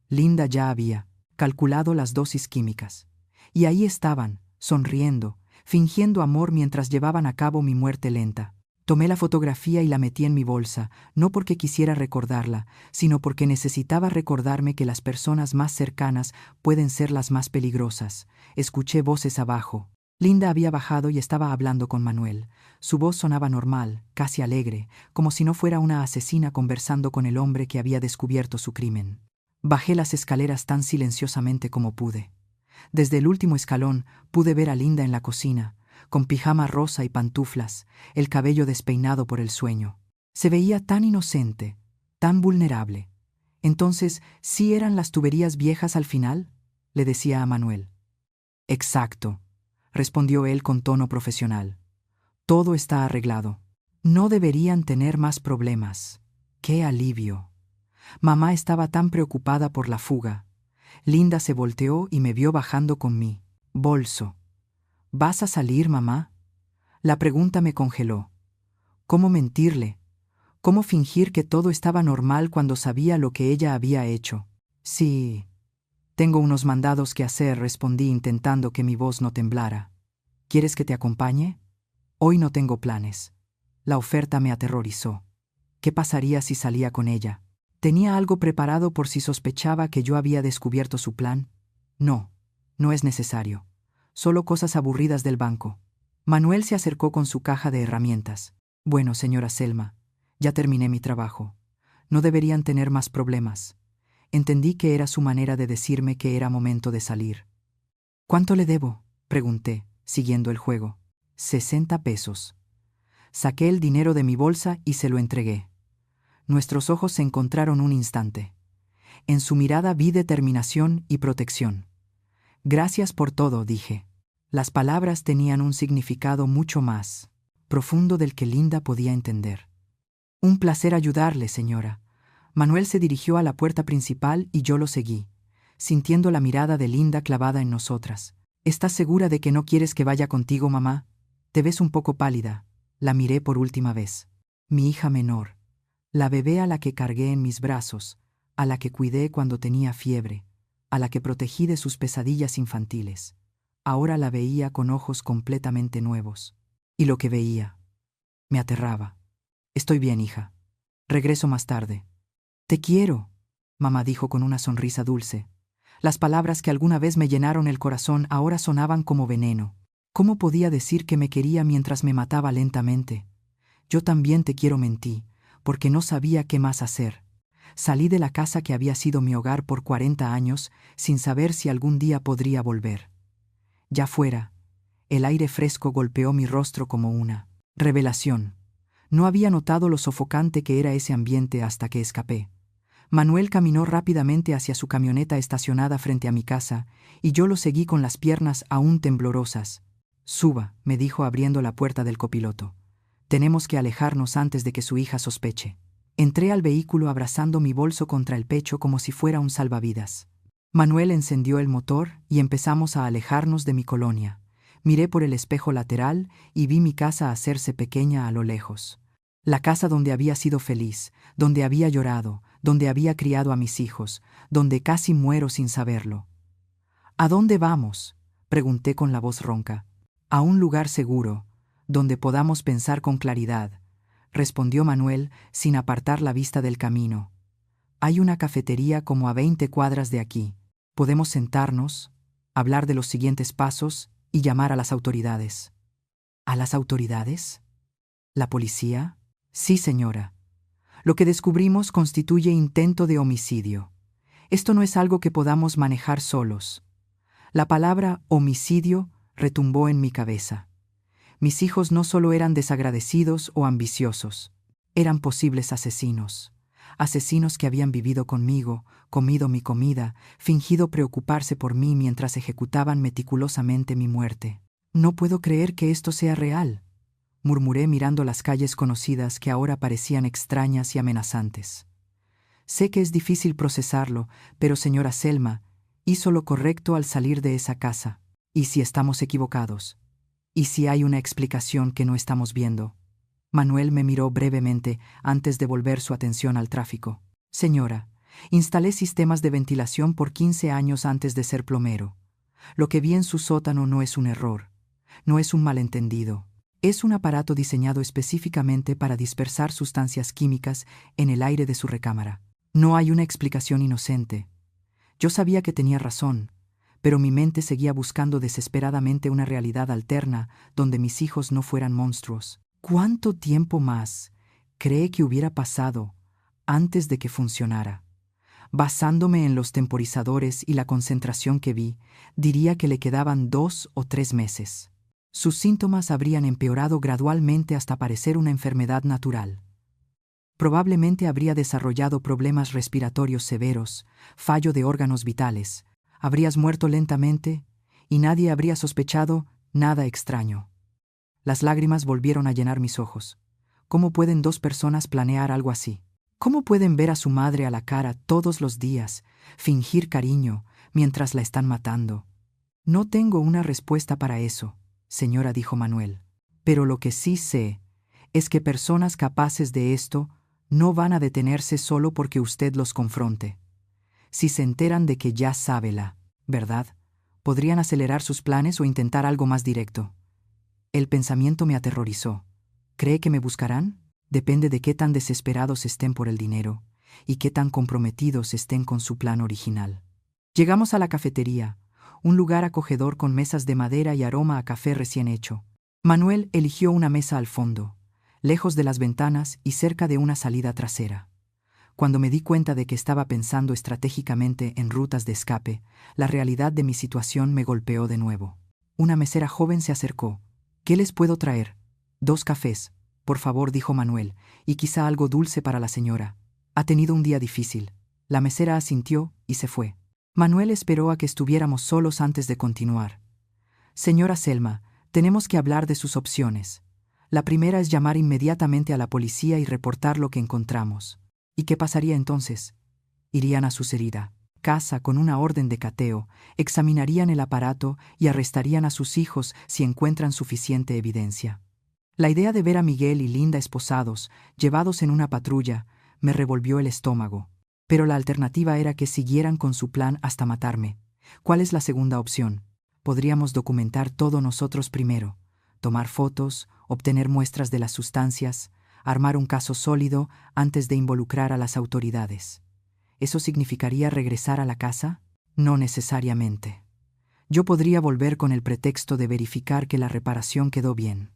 Linda ya había calculado las dosis químicas. Y ahí estaban, sonriendo, fingiendo amor mientras llevaban a cabo mi muerte lenta. Tomé la fotografía y la metí en mi bolsa, no porque quisiera recordarla, sino porque necesitaba recordarme que las personas más cercanas pueden ser las más peligrosas. Escuché voces abajo. Linda había bajado y estaba hablando con Manuel. Su voz sonaba normal, casi alegre, como si no fuera una asesina conversando con el hombre que había descubierto su crimen. Bajé las escaleras tan silenciosamente como pude. Desde el último escalón pude ver a Linda en la cocina, con pijama rosa y pantuflas, el cabello despeinado por el sueño. Se veía tan inocente, tan vulnerable. Entonces, ¿sí eran las tuberías viejas al final?, le decía a Manuel. Exacto, respondió él con tono profesional. Todo está arreglado. No deberían tener más problemas. ¡Qué alivio! Mamá estaba tan preocupada por la fuga. Linda se volteó y me vio bajando con mi bolso. ¿Vas a salir, mamá? La pregunta me congeló. ¿Cómo mentirle? ¿Cómo fingir que todo estaba normal cuando sabía lo que ella había hecho? Sí. Tengo unos mandados que hacer, respondí intentando que mi voz no temblara. ¿Quieres que te acompañe? Hoy no tengo planes. La oferta me aterrorizó. ¿Qué pasaría si salía con ella? ¿Tenía algo preparado por si sospechaba que yo había descubierto su plan? No, no es necesario. Solo cosas aburridas del banco. Manuel se acercó con su caja de herramientas. Bueno, señora Selma, ya terminé mi trabajo. No deberían tener más problemas. Entendí que era su manera de decirme que era momento de salir. ¿Cuánto le debo?, pregunté, siguiendo el juego. 60 pesos. Saqué el dinero de mi bolsa y se lo entregué. Nuestros ojos se encontraron un instante. En su mirada vi determinación y protección. Gracias por todo, dije. Las palabras tenían un significado mucho más profundo del que Linda podía entender. Un placer ayudarle, señora. Manuel se dirigió a la puerta principal y yo lo seguí, sintiendo la mirada de Linda clavada en nosotras. ¿Estás segura de que no quieres que vaya contigo, mamá? Te ves un poco pálida. La miré por última vez. Mi hija menor. La bebé a la que cargué en mis brazos, a la que cuidé cuando tenía fiebre, a la que protegí de sus pesadillas infantiles. Ahora la veía con ojos completamente nuevos. Y lo que veía me aterraba. Estoy bien, hija. Regreso más tarde. Te quiero, mamá dijo con una sonrisa dulce. Las palabras que alguna vez me llenaron el corazón ahora sonaban como veneno. ¿Cómo podía decir que me quería mientras me mataba lentamente? Yo también te quiero, mentí, porque no sabía qué más hacer. Salí de la casa que había sido mi hogar por 40 años sin saber si algún día podría volver. Ya fuera, el aire fresco golpeó mi rostro como una revelación. No había notado lo sofocante que era ese ambiente hasta que escapé. Manuel caminó rápidamente hacia su camioneta estacionada frente a mi casa, y yo lo seguí con las piernas aún temblorosas. Suba, me dijo abriendo la puerta del copiloto. Tenemos que alejarnos antes de que su hija sospeche. Entré al vehículo abrazando mi bolso contra el pecho como si fuera un salvavidas. Manuel encendió el motor y empezamos a alejarnos de mi colonia. Miré por el espejo lateral y vi mi casa hacerse pequeña a lo lejos. La casa donde había sido feliz, donde había llorado, donde había criado a mis hijos, donde casi muero sin saberlo. ¿A dónde vamos?, pregunté con la voz ronca. A un lugar seguro, donde podamos pensar con claridad, respondió Manuel sin apartar la vista del camino. Hay una cafetería como a 20 cuadras de aquí. Podemos sentarnos, hablar de los siguientes pasos y llamar a las autoridades. ¿A las autoridades? ¿La policía? Sí, señora. Lo que descubrimos constituye intento de homicidio. Esto no es algo que podamos manejar solos. La palabra homicidio retumbó en mi cabeza. Mis hijos no solo eran desagradecidos o ambiciosos, eran posibles asesinos. Asesinos que habían vivido conmigo, comido mi comida, fingido preocuparse por mí mientras ejecutaban meticulosamente mi muerte. No puedo creer que esto sea real, murmuré mirando las calles conocidas que ahora parecían extrañas y amenazantes. Sé que es difícil procesarlo, pero señora Selma, hizo lo correcto al salir de esa casa. ¿Y si estamos equivocados? ¿Y si hay una explicación que no estamos viendo? Manuel me miró brevemente antes de volver su atención al tráfico. Señora, instalé sistemas de ventilación por 15 años antes de ser plomero. Lo que vi en su sótano no es un error, no es un malentendido. Es un aparato diseñado específicamente para dispersar sustancias químicas en el aire de su recámara. No hay una explicación inocente. Yo sabía que tenía razón, pero mi mente seguía buscando desesperadamente una realidad alterna donde mis hijos no fueran monstruos. ¿Cuánto tiempo más cree que hubiera pasado antes de que funcionara? Basándome en los temporizadores y la concentración que vi, diría que le quedaban 2 o 3 meses. Sus síntomas habrían empeorado gradualmente hasta parecer una enfermedad natural. Probablemente habría desarrollado problemas respiratorios severos, fallo de órganos vitales, habrías muerto lentamente y nadie habría sospechado nada extraño. Las lágrimas volvieron a llenar mis ojos. ¿Cómo pueden 2 personas planear algo así? ¿Cómo pueden ver a su madre a la cara todos los días, fingir cariño mientras la están matando? No tengo una respuesta para eso, señora, dijo Manuel. Pero lo que sí sé es que personas capaces de esto no van a detenerse solo porque usted los confronte. Si se enteran de que ya sabe la verdad, podrían acelerar sus planes o intentar algo más directo. El pensamiento me aterrorizó. ¿Cree que me buscarán? Depende de qué tan desesperados estén por el dinero y qué tan comprometidos estén con su plan original. Llegamos a la cafetería, un lugar acogedor con mesas de madera y aroma a café recién hecho. Manuel eligió una mesa al fondo, lejos de las ventanas y cerca de una salida trasera. Cuando me di cuenta de que estaba pensando estratégicamente en rutas de escape, la realidad de mi situación me golpeó de nuevo. Una mesera joven se acercó. ¿Qué les puedo traer? 2 cafés, por favor, dijo Manuel, y quizá algo dulce para la señora. Ha tenido un día difícil. La mesera asintió y se fue. Manuel esperó a que estuviéramos solos antes de continuar. Señora Selma, tenemos que hablar de sus opciones. La primera es llamar inmediatamente a la policía y reportar lo que encontramos. ¿Y qué pasaría entonces? Irían a su herida casa con una orden de cateo, examinarían el aparato y arrestarían a sus hijos si encuentran suficiente evidencia. La idea de ver a Miguel y Linda esposados, llevados en una patrulla, me revolvió el estómago. Pero la alternativa era que siguieran con su plan hasta matarme. ¿Cuál es la segunda opción? Podríamos documentar todo nosotros primero, tomar fotos, obtener muestras de las sustancias, armar un caso sólido antes de involucrar a las autoridades. ¿Eso significaría regresar a la casa? No necesariamente. Yo podría volver con el pretexto de verificar que la reparación quedó bien.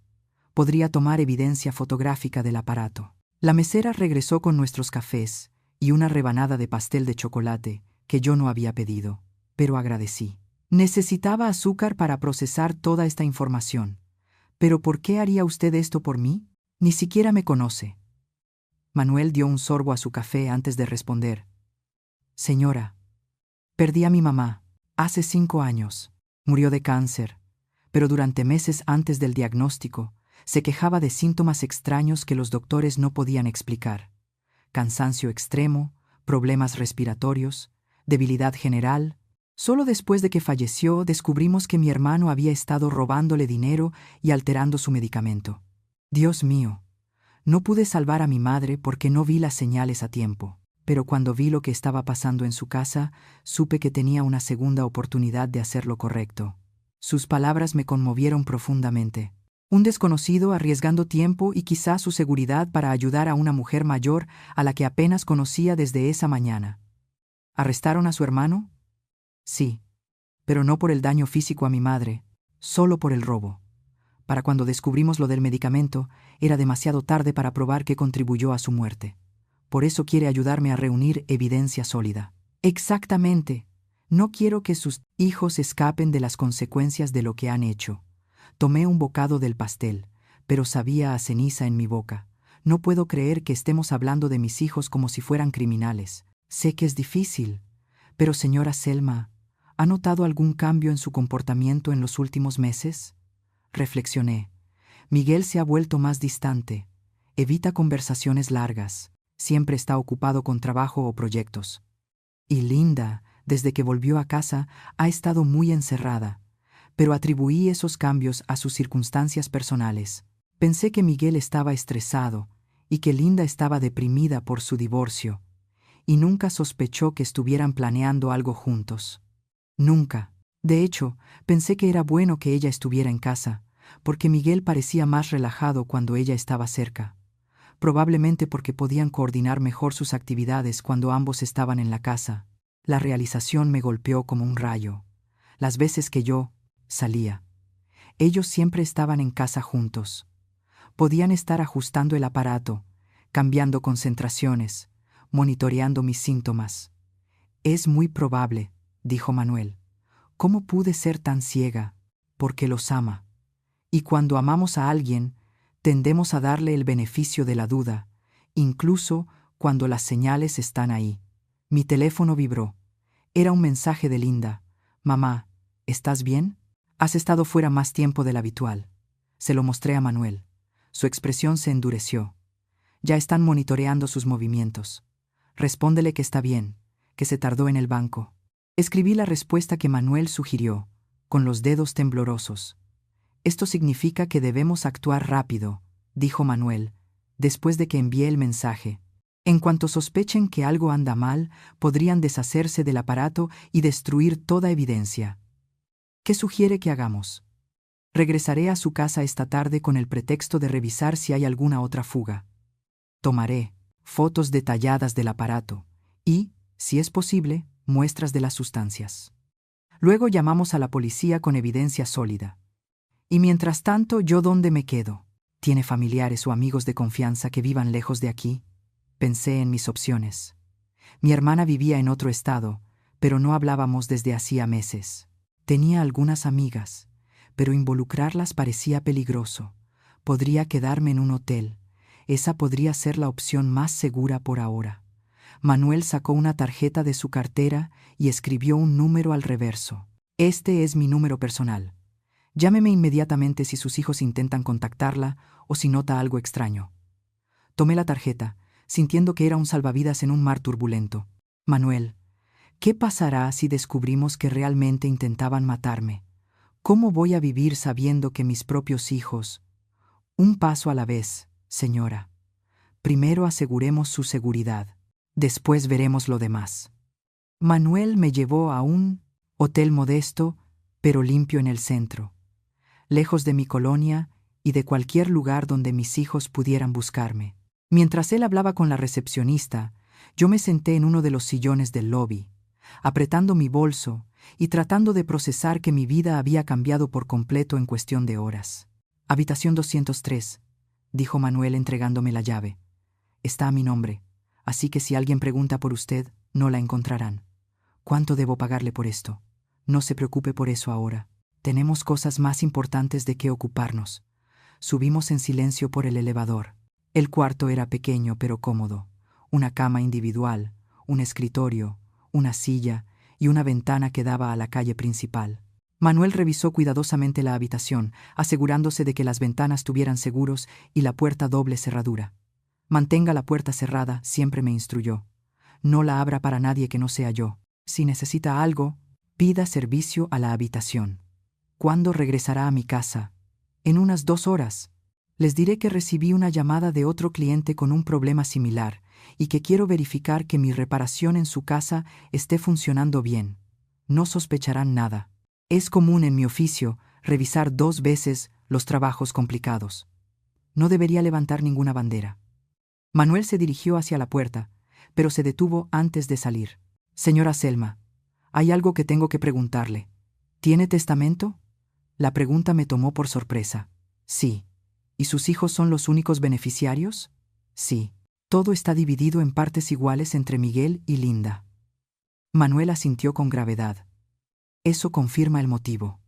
Podría tomar evidencia fotográfica del aparato. La mesera regresó con nuestros cafés y una rebanada de pastel de chocolate que yo no había pedido, pero agradecí. Necesitaba azúcar para procesar toda esta información. ¿Pero por qué haría usted esto por mí? Ni siquiera me conoce. Manuel dio un sorbo a su café antes de responder. Señora, perdí a mi mamá hace 5 años. Murió de cáncer, pero durante meses antes del diagnóstico se quejaba de síntomas extraños que los doctores no podían explicar. Cansancio extremo, problemas respiratorios, debilidad general. Solo después de que falleció descubrimos que mi hermano había estado robándole dinero y alterando su medicamento. Dios mío, no pude salvar a mi madre porque no vi las señales a tiempo, pero cuando vi lo que estaba pasando en su casa, supe que tenía una segunda oportunidad de hacer lo correcto. Sus palabras me conmovieron profundamente. Un desconocido arriesgando tiempo y quizá su seguridad para ayudar a una mujer mayor a la que apenas conocía desde esa mañana. ¿Arrestaron a su hermano? Sí, pero no por el daño físico a mi madre, solo por el robo. Para cuando descubrimos lo del medicamento, era demasiado tarde para probar que contribuyó a su muerte. Por eso quiere ayudarme a reunir evidencia sólida. Exactamente. No quiero que sus hijos escapen de las consecuencias de lo que han hecho. Tomé un bocado del pastel, pero sabía a ceniza en mi boca. No puedo creer que estemos hablando de mis hijos como si fueran criminales. Sé que es difícil, pero señora Selma, ¿ha notado algún cambio en su comportamiento en los últimos meses? Reflexioné. Miguel se ha vuelto más distante. Evita conversaciones largas. Siempre está ocupado con trabajo o proyectos. Y Linda, desde que volvió a casa, ha estado muy encerrada. Pero atribuí esos cambios a sus circunstancias personales. Pensé que Miguel estaba estresado y que Linda estaba deprimida por su divorcio. Y nunca sospechó que estuvieran planeando algo juntos. Nunca. De hecho, pensé que era bueno que ella estuviera en casa, porque Miguel parecía más relajado cuando ella estaba cerca. Probablemente porque podían coordinar mejor sus actividades cuando ambos estaban en la casa. La realización me golpeó como un rayo. Las veces que yo salía, ellos siempre estaban en casa juntos. Podían estar ajustando el aparato, cambiando concentraciones, monitoreando mis síntomas. Es muy probable, dijo Manuel. ¿Cómo pude ser tan ciega? Porque los ama. Y cuando amamos a alguien, tendemos a darle el beneficio de la duda, incluso cuando las señales están ahí. Mi teléfono vibró. Era un mensaje de Linda. Mamá, ¿estás bien? Has estado fuera más tiempo del habitual. Se lo mostré a Manuel. Su expresión se endureció. Ya están monitoreando sus movimientos. Respóndele que está bien, que se tardó en el banco. Escribí la respuesta que Manuel sugirió, con los dedos temblorosos. Esto significa que debemos actuar rápido, dijo Manuel, después de que envié el mensaje. En cuanto sospechen que algo anda mal, podrían deshacerse del aparato y destruir toda evidencia. ¿Qué sugiere que hagamos? Regresaré a su casa esta tarde con el pretexto de revisar si hay alguna otra fuga. Tomaré fotos detalladas del aparato y, si es posible, muestras de las sustancias. Luego llamamos a la policía con evidencia sólida. Y mientras tanto, ¿yo dónde me quedo? ¿Tiene familiares o amigos de confianza que vivan lejos de aquí? Pensé en mis opciones. Mi hermana vivía en otro estado, pero no hablábamos desde hacía meses. Tenía algunas amigas, pero involucrarlas parecía peligroso. Podría quedarme en un hotel. Esa podría ser la opción más segura por ahora. Manuel sacó una tarjeta de su cartera y escribió un número al reverso. Este es mi número personal. Llámeme inmediatamente si sus hijos intentan contactarla o si nota algo extraño. Tomé la tarjeta, sintiendo que era un salvavidas en un mar turbulento. Manuel, ¿qué pasará si descubrimos que realmente intentaban matarme? ¿Cómo voy a vivir sabiendo que mis propios hijos... Un paso a la vez, señora. Primero aseguremos su seguridad. Después veremos lo demás. Manuel me llevó a un hotel modesto, pero limpio en el centro, lejos de mi colonia y de cualquier lugar donde mis hijos pudieran buscarme. Mientras él hablaba con la recepcionista, yo me senté en uno de los sillones del lobby, apretando mi bolso y tratando de procesar que mi vida había cambiado por completo en cuestión de horas. Habitación 203, dijo Manuel entregándome la llave. Está a mi nombre, así que si alguien pregunta por usted, no la encontrarán. ¿Cuánto debo pagarle por esto? No se preocupe por eso ahora. Tenemos cosas más importantes de qué ocuparnos. Subimos en silencio por el elevador. El cuarto era pequeño pero cómodo. Una cama individual, un escritorio, una silla y una ventana que daba a la calle principal. Manuel revisó cuidadosamente la habitación, asegurándose de que las ventanas tuvieran seguros y la puerta doble cerradura. Mantenga la puerta cerrada, siempre me instruyó. No la abra para nadie que no sea yo. Si necesita algo, pida servicio a la habitación. ¿Cuándo regresará a mi casa? En unas 2 horas. Les diré que recibí una llamada de otro cliente con un problema similar y que quiero verificar que mi reparación en su casa esté funcionando bien. No sospecharán nada. Es común en mi oficio revisar 2 veces los trabajos complicados. No debería levantar ninguna bandera. Manuel se dirigió hacia la puerta, pero se detuvo antes de salir. Señora Selma, hay algo que tengo que preguntarle. ¿Tiene testamento? La pregunta me tomó por sorpresa. Sí. ¿Y sus hijos son los únicos beneficiarios? Sí. Todo está dividido en partes iguales entre Miguel y Linda. Manuel asintió con gravedad. Eso confirma el motivo.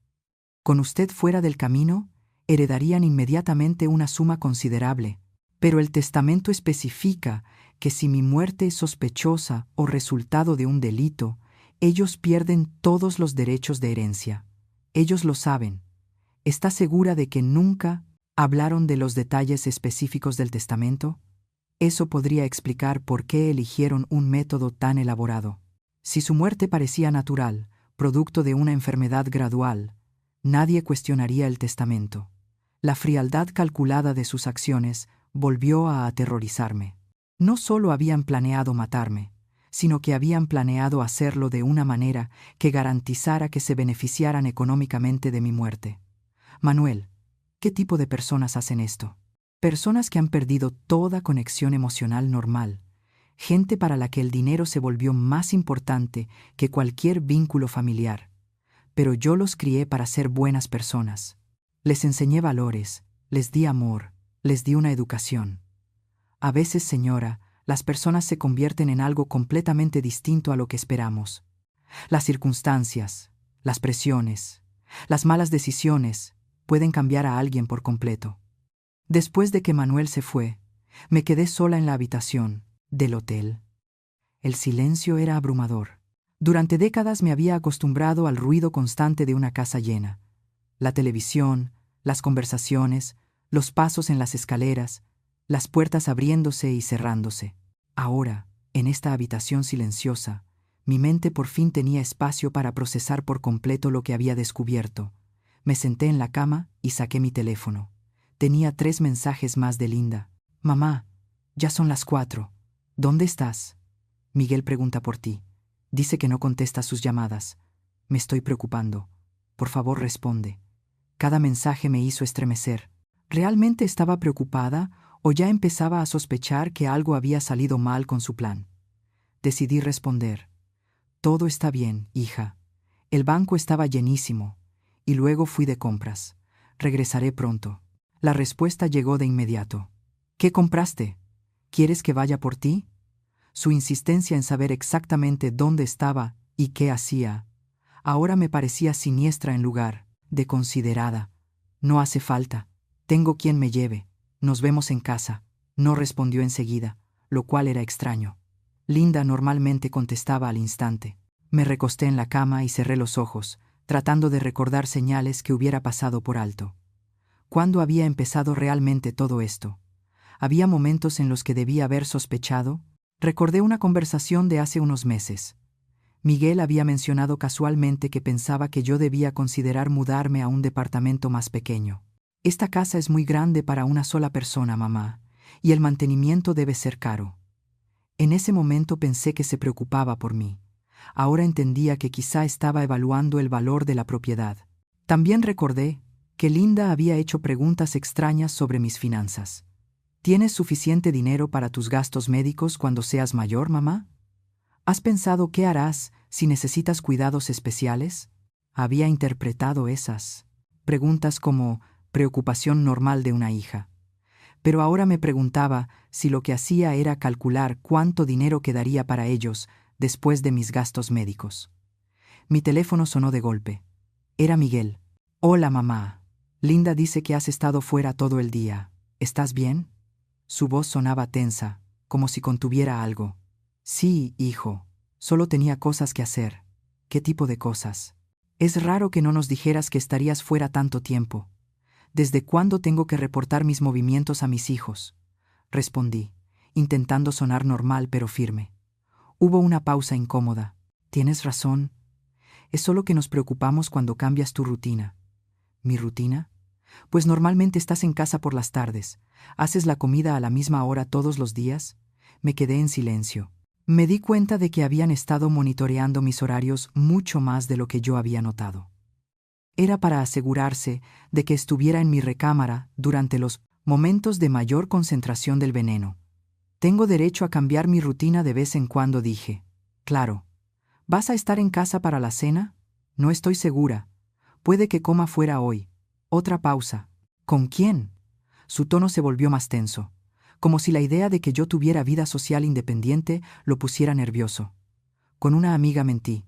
Con usted fuera del camino, heredarían inmediatamente una suma considerable, pero el testamento especifica que si mi muerte es sospechosa o resultado de un delito, ellos pierden todos los derechos de herencia. Ellos lo saben. ¿Está segura de que nunca hablaron de los detalles específicos del testamento? Eso podría explicar por qué eligieron un método tan elaborado. Si su muerte parecía natural, producto de una enfermedad gradual, nadie cuestionaría el testamento. La frialdad calculada de sus acciones volvió a aterrorizarme. No solo habían planeado matarme, sino que habían planeado hacerlo de una manera que garantizara que se beneficiaran económicamente de mi muerte. Manuel, ¿qué tipo de personas hacen esto? Personas que han perdido toda conexión emocional normal, gente para la que el dinero se volvió más importante que cualquier vínculo familiar. Pero yo los crié para ser buenas personas. Les enseñé valores, les di amor, les di una educación. A veces, señora, las personas se convierten en algo completamente distinto a lo que esperamos. Las circunstancias, las presiones, las malas decisiones pueden cambiar a alguien por completo. Después de que Manuel se fue, me quedé sola en la habitación del hotel. El silencio era abrumador. Durante décadas me había acostumbrado al ruido constante de una casa llena. La televisión, las conversaciones, los pasos en las escaleras, las puertas abriéndose y cerrándose. Ahora, en esta habitación silenciosa, mi mente por fin tenía espacio para procesar por completo lo que había descubierto. Me senté en la cama y saqué mi teléfono. Tenía 3 mensajes más de Linda. Mamá, ya son las 4. ¿Dónde estás? Miguel pregunta por ti. Dice que no contestas sus llamadas. Me estoy preocupando. Por favor, responde. Cada mensaje me hizo estremecer. ¿Realmente estaba preocupada o ya empezaba a sospechar que algo había salido mal con su plan? Decidí responder. Todo está bien, hija. El banco estaba llenísimo. Y luego fui de compras. Regresaré pronto. La respuesta llegó de inmediato. ¿Qué compraste? ¿Quieres que vaya por ti? Su insistencia en saber exactamente dónde estaba y qué hacía, ahora me parecía siniestra en lugar de considerada. No hace falta. Tengo quien me lleve. Nos vemos en casa. No respondió enseguida, lo cual era extraño. Linda normalmente contestaba al instante. Me recosté en la cama y cerré los ojos, tratando de recordar señales que hubiera pasado por alto. ¿Cuándo había empezado realmente todo esto? ¿Había momentos en los que debía haber sospechado? Recordé una conversación de hace unos meses. Miguel había mencionado casualmente que pensaba que yo debía considerar mudarme a un departamento más pequeño. Esta casa es muy grande para una sola persona, mamá, y el mantenimiento debe ser caro. En ese momento pensé que se preocupaba por mí. Ahora entendía que quizá estaba evaluando el valor de la propiedad. También recordé que Linda había hecho preguntas extrañas sobre mis finanzas. ¿Tienes suficiente dinero para tus gastos médicos cuando seas mayor, mamá? ¿Has pensado qué harás si necesitas cuidados especiales? Había interpretado esas preguntas como preocupación normal de una hija. Pero ahora me preguntaba si lo que hacía era calcular cuánto dinero quedaría para ellos después de mis gastos médicos. Mi teléfono sonó de golpe. Era Miguel. Hola, mamá. Linda dice que has estado fuera todo el día. ¿Estás bien? Su voz sonaba tensa, como si contuviera algo. Sí, hijo. Solo tenía cosas que hacer. ¿Qué tipo de cosas? Es raro que no nos dijeras que estarías fuera tanto tiempo. ¿Desde cuándo tengo que reportar mis movimientos a mis hijos? Respondí, intentando sonar normal pero firme. Hubo una pausa incómoda. Tienes razón. Es solo que nos preocupamos cuando cambias tu rutina. ¿Mi rutina? Pues normalmente estás en casa por las tardes. ¿Haces la comida a la misma hora todos los días? Me quedé en silencio. Me di cuenta de que habían estado monitoreando mis horarios mucho más de lo que yo había notado. Era para asegurarse de que estuviera en mi recámara durante los momentos de mayor concentración del veneno. Tengo derecho a cambiar mi rutina de vez en cuando, dije. Claro. ¿Vas a estar en casa para la cena? No estoy segura. Puede que coma fuera hoy. Otra pausa. ¿Con quién? Su tono se volvió más tenso, como si la idea de que yo tuviera vida social independiente lo pusiera nervioso. Con una amiga, mentí.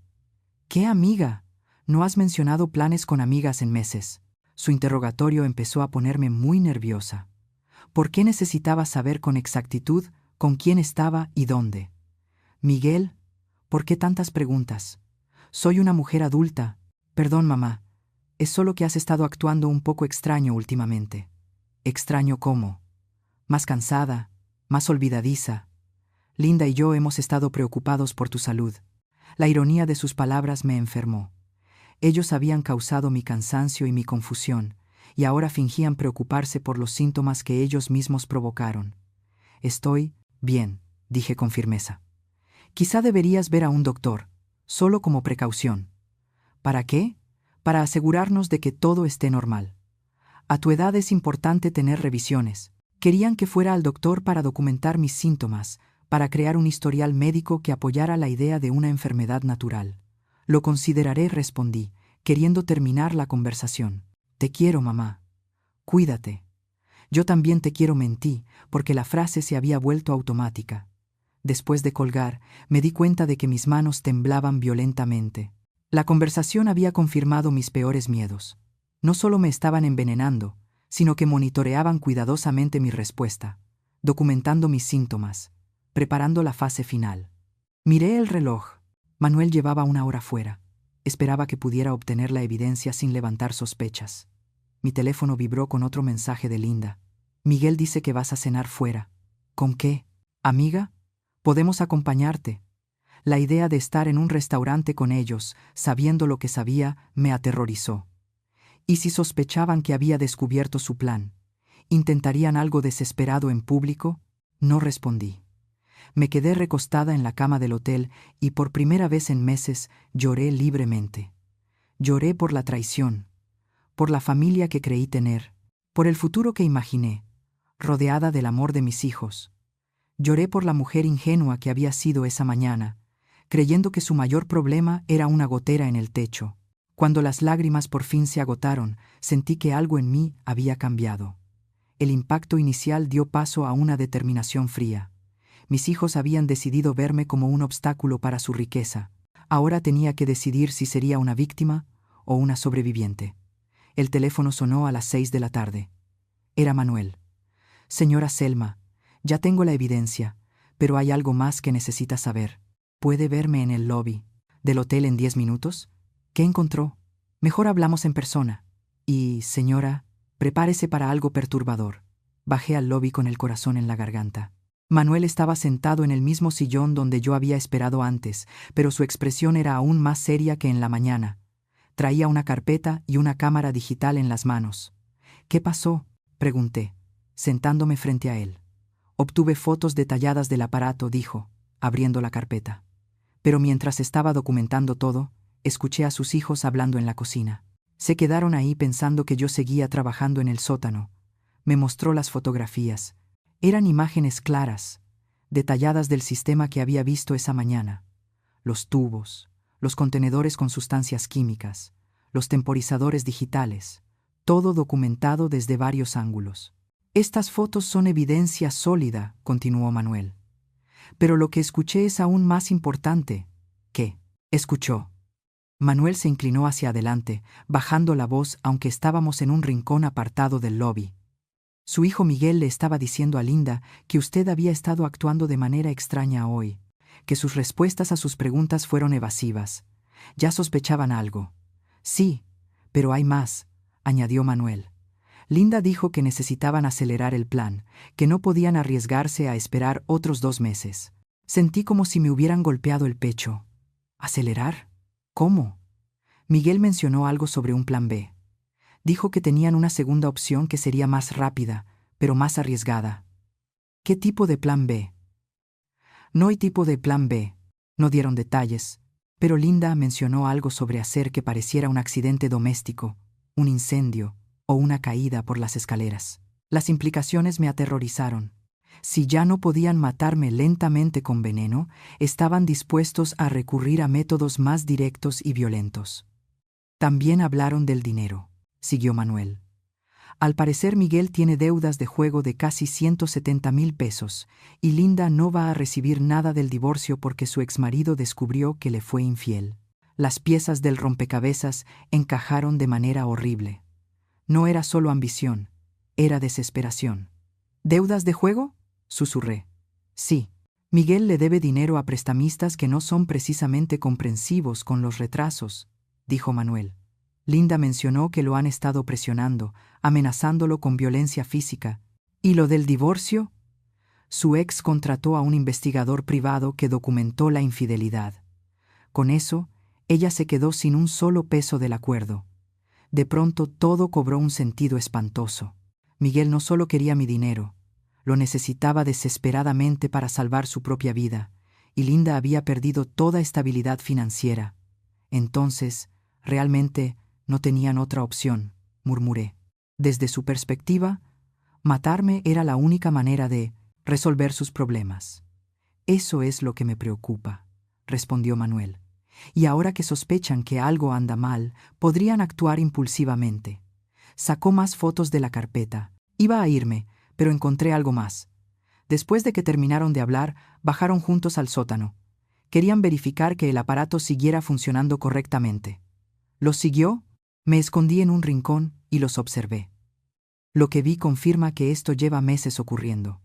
¿Qué amiga? No has mencionado planes con amigas en meses. Su interrogatorio empezó a ponerme muy nerviosa. ¿Por qué necesitaba saber con exactitud con quién estaba y dónde? Miguel, ¿por qué tantas preguntas? Soy una mujer adulta. Perdón, mamá. Es solo que has estado actuando un poco extraño últimamente. ¿Extraño cómo? Más cansada, más olvidadiza. Linda y yo hemos estado preocupados por tu salud. La ironía de sus palabras me enfermó. Ellos habían causado mi cansancio y mi confusión, y ahora fingían preocuparse por los síntomas que ellos mismos provocaron. Estoy bien, dije con firmeza. Quizá deberías ver a un doctor, solo como precaución. ¿Para qué? Para asegurarnos de que todo esté normal. A tu edad es importante tener revisiones. Querían que fuera al doctor para documentar mis síntomas, para crear un historial médico que apoyara la idea de una enfermedad natural. Lo consideraré, respondí, queriendo terminar la conversación. Te quiero, mamá. Cuídate. Yo también te quiero, mentí, porque la frase se había vuelto automática. Después de colgar, me di cuenta de que mis manos temblaban violentamente. La conversación había confirmado mis peores miedos. No solo me estaban envenenando, sino que monitoreaban cuidadosamente mi respuesta, documentando mis síntomas, preparando la fase final. Miré el reloj. Manuel llevaba 1 hora fuera. Esperaba que pudiera obtener la evidencia sin levantar sospechas. Mi teléfono vibró con otro mensaje de Linda. Miguel dice que vas a cenar fuera. ¿Con qué? ¿Amiga? Podemos acompañarte. La idea de estar en un restaurante con ellos, sabiendo lo que sabía, me aterrorizó. ¿Y si sospechaban que había descubierto su plan? ¿Intentarían algo desesperado en público? No respondí. Me quedé recostada en la cama del hotel y por primera vez en meses lloré libremente. Lloré por la traición, por la familia que creí tener, por el futuro que imaginé, rodeada del amor de mis hijos. Lloré por la mujer ingenua que había sido esa mañana, creyendo que su mayor problema era una gotera en el techo. Cuando las lágrimas por fin se agotaron, sentí que algo en mí había cambiado. El impacto inicial dio paso a una determinación fría. Mis hijos habían decidido verme como un obstáculo para su riqueza. Ahora tenía que decidir si sería una víctima o una sobreviviente. El teléfono sonó a las 6 de la tarde. Era Manuel. Señora Selma, ya tengo la evidencia, pero hay algo más que necesita saber. ¿Puede verme en el lobby del hotel en 10 minutos? ¿Qué encontró? Mejor hablamos en persona. Y, señora, prepárese para algo perturbador. Bajé al lobby con el corazón en la garganta. Manuel estaba sentado en el mismo sillón donde yo había esperado antes, pero su expresión era aún más seria que en la mañana. Traía una carpeta y una cámara digital en las manos. ¿Qué pasó?, pregunté, sentándome frente a él. Obtuve fotos detalladas del aparato, dijo, abriendo la carpeta. Pero mientras estaba documentando todo, escuché a sus hijos hablando en la cocina. Se quedaron ahí pensando que yo seguía trabajando en el sótano. Me mostró las fotografías. Eran imágenes claras, detalladas del sistema que había visto esa mañana. Los tubos, los contenedores con sustancias químicas, los temporizadores digitales, todo documentado desde varios ángulos. Estas fotos son evidencia sólida, continuó Manuel. Pero lo que escuché es aún más importante. ¿Qué? Escuchó. Manuel se inclinó hacia adelante, bajando la voz aunque estábamos en un rincón apartado del lobby. Su hijo Miguel le estaba diciendo a Linda que usted había estado actuando de manera extraña hoy, que sus respuestas a sus preguntas fueron evasivas. Ya sospechaban algo. Sí, pero hay más, añadió Manuel. Linda dijo que necesitaban acelerar el plan, que no podían arriesgarse a esperar otros 2 meses. Sentí como si me hubieran golpeado el pecho. ¿Acelerar? ¿Cómo? Miguel mencionó algo sobre un plan B. Dijo que tenían una segunda opción que sería más rápida, pero más arriesgada. ¿Qué tipo de plan B? No hay tipo de plan B. No dieron detalles, pero Linda mencionó algo sobre hacer que pareciera un accidente doméstico, un incendio o una caída por las escaleras. Las implicaciones me aterrorizaron. Si ya no podían matarme lentamente con veneno, estaban dispuestos a recurrir a métodos más directos y violentos. También hablaron del dinero, siguió Manuel. Al parecer Miguel tiene deudas de juego de casi 170,000 pesos, y Linda no va a recibir nada del divorcio porque su exmarido descubrió que le fue infiel. Las piezas del rompecabezas encajaron de manera horrible. No era solo ambición, era desesperación. ¿Deudas de juego?, susurré. Sí. Miguel le debe dinero a prestamistas que no son precisamente comprensivos con los retrasos, dijo Manuel. Linda mencionó que lo han estado presionando, amenazándolo con violencia física. ¿Y lo del divorcio? Su ex contrató a un investigador privado que documentó la infidelidad. Con eso, ella se quedó sin un solo peso del acuerdo. De pronto todo cobró un sentido espantoso. Miguel no solo quería mi dinero, lo necesitaba desesperadamente para salvar su propia vida, y Linda había perdido toda estabilidad financiera. Entonces, realmente, no tenían otra opción, murmuré. Desde su perspectiva, matarme era la única manera de resolver sus problemas. Eso es lo que me preocupa, respondió Manuel. Y ahora que sospechan que algo anda mal, podrían actuar impulsivamente. Sacó más fotos de la carpeta. Iba a irme, pero encontré algo más. Después de que terminaron de hablar, bajaron juntos al sótano. Querían verificar que el aparato siguiera funcionando correctamente. ¿Los siguió? Me escondí en un rincón y los observé. Lo que vi confirma que esto lleva meses ocurriendo.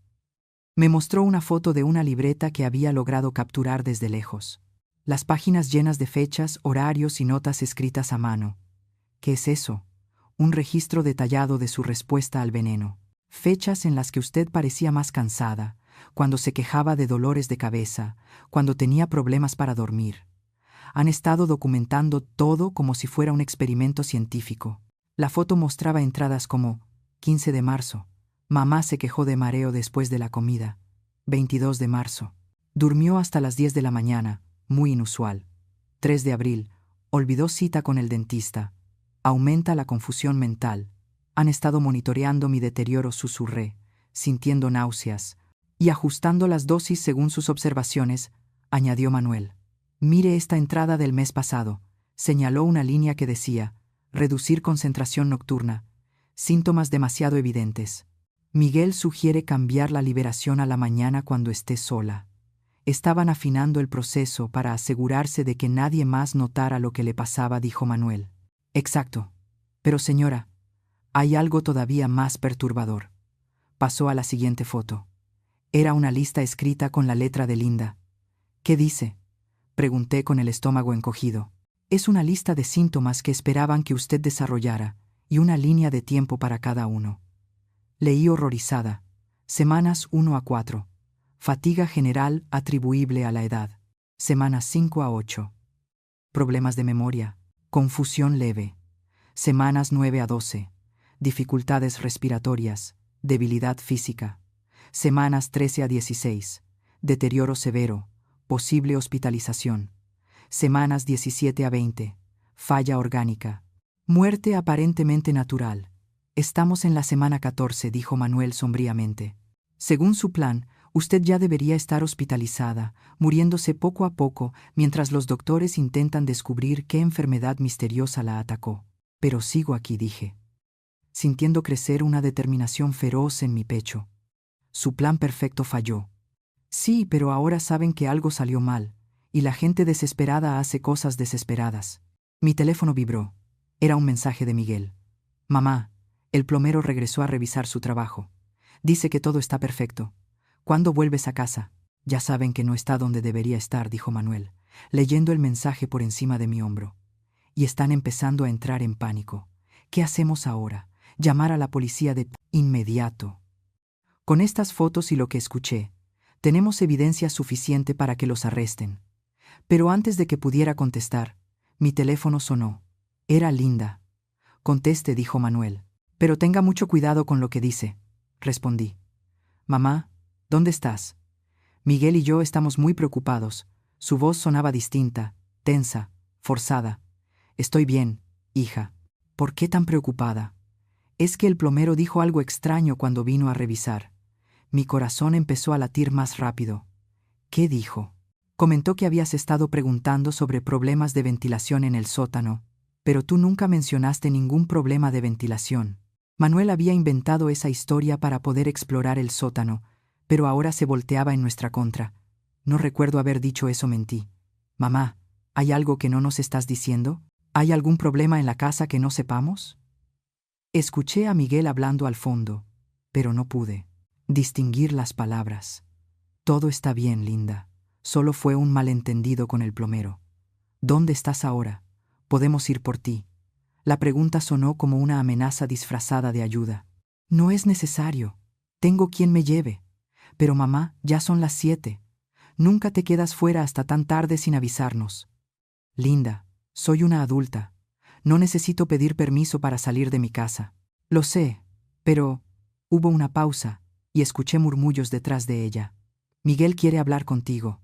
Me mostró una foto de una libreta que había logrado capturar desde lejos. Las páginas llenas de fechas, horarios y notas escritas a mano. ¿Qué es eso? Un registro detallado de su respuesta al veneno. Fechas en las que usted parecía más cansada, cuando se quejaba de dolores de cabeza, cuando tenía problemas para dormir. Han estado documentando todo como si fuera un experimento científico. La foto mostraba entradas como 15 de marzo. Mamá se quejó de mareo después de la comida. 22 de marzo. Durmió hasta las 10 de la mañana, muy inusual. 3 de abril. Olvidó cita con el dentista. Aumenta la confusión mental. Han estado monitoreando mi deterioro, susurré, sintiendo náuseas, y ajustando las dosis según sus observaciones, añadió Manuel. Mire esta entrada del mes pasado. Señaló una línea que decía, reducir concentración nocturna. Síntomas demasiado evidentes. Miguel sugiere cambiar la liberación a la mañana cuando esté sola. Estaban afinando el proceso para asegurarse de que nadie más notara lo que le pasaba, dijo Manuel. Exacto. Pero señora, hay algo todavía más perturbador. Pasó a la siguiente foto. Era una lista escrita con la letra de Linda. ¿Qué dice? Pregunté con el estómago encogido. Es una lista de síntomas que esperaban que usted desarrollara, y una línea de tiempo para cada uno. Leí horrorizada. Semanas 1 a 4. Fatiga general atribuible a la edad. Semanas 5 a 8. Problemas de memoria. Confusión leve. Semanas 9 a 12. Dificultades respiratorias. Debilidad física. Semanas 13 a 16. Deterioro severo. Posible hospitalización. Semanas 17 a 20. Falla orgánica. Muerte aparentemente natural. Estamos en la semana 14, dijo Manuel sombríamente. Según su plan, usted ya debería estar hospitalizada, muriéndose poco a poco mientras los doctores intentan descubrir qué enfermedad misteriosa la atacó. Pero sigo aquí, dije, sintiendo crecer una determinación feroz en mi pecho. Su plan perfecto falló. Sí, pero ahora saben que algo salió mal, y la gente desesperada hace cosas desesperadas. Mi teléfono vibró. Era un mensaje de Miguel. Mamá, el plomero regresó a revisar su trabajo. Dice que todo está perfecto. ¿Cuándo vuelves a casa? Ya saben que no está donde debería estar, dijo Manuel, leyendo el mensaje por encima de mi hombro. Y están empezando a entrar en pánico. ¿Qué hacemos ahora? Llamar a la policía de inmediato. Con estas fotos y lo que escuché, tenemos evidencia suficiente para que los arresten. Pero antes de que pudiera contestar, mi teléfono sonó. Era Linda. Conteste, dijo Manuel. Pero tenga mucho cuidado con lo que dice, respondí. Mamá, ¿dónde estás? Miguel y yo estamos muy preocupados. Su voz sonaba distinta, tensa, forzada. Estoy bien, hija. ¿Por qué tan preocupada? Es que el plomero dijo algo extraño cuando vino a revisar. Mi corazón empezó a latir más rápido. ¿Qué dijo? Comentó que habías estado preguntando sobre problemas de ventilación en el sótano, pero tú nunca mencionaste ningún problema de ventilación. Manuel había inventado esa historia para poder explorar el sótano, pero ahora se volteaba en nuestra contra. No recuerdo haber dicho eso, mentí. Mamá, ¿hay algo que no nos estás diciendo? ¿Hay algún problema en la casa que no sepamos? Escuché a Miguel hablando al fondo, pero no pude distinguir las palabras. Todo está bien, Linda. Solo fue un malentendido con el plomero. ¿Dónde estás ahora? Podemos ir por ti. La pregunta sonó como una amenaza disfrazada de ayuda. No es necesario. Tengo quien me lleve. Pero mamá, ya son las 7. Nunca te quedas fuera hasta tan tarde sin avisarnos. Linda, soy una adulta. No necesito pedir permiso para salir de mi casa. Lo sé, pero... Hubo una pausa, y escuché murmullos detrás de ella. Miguel quiere hablar contigo.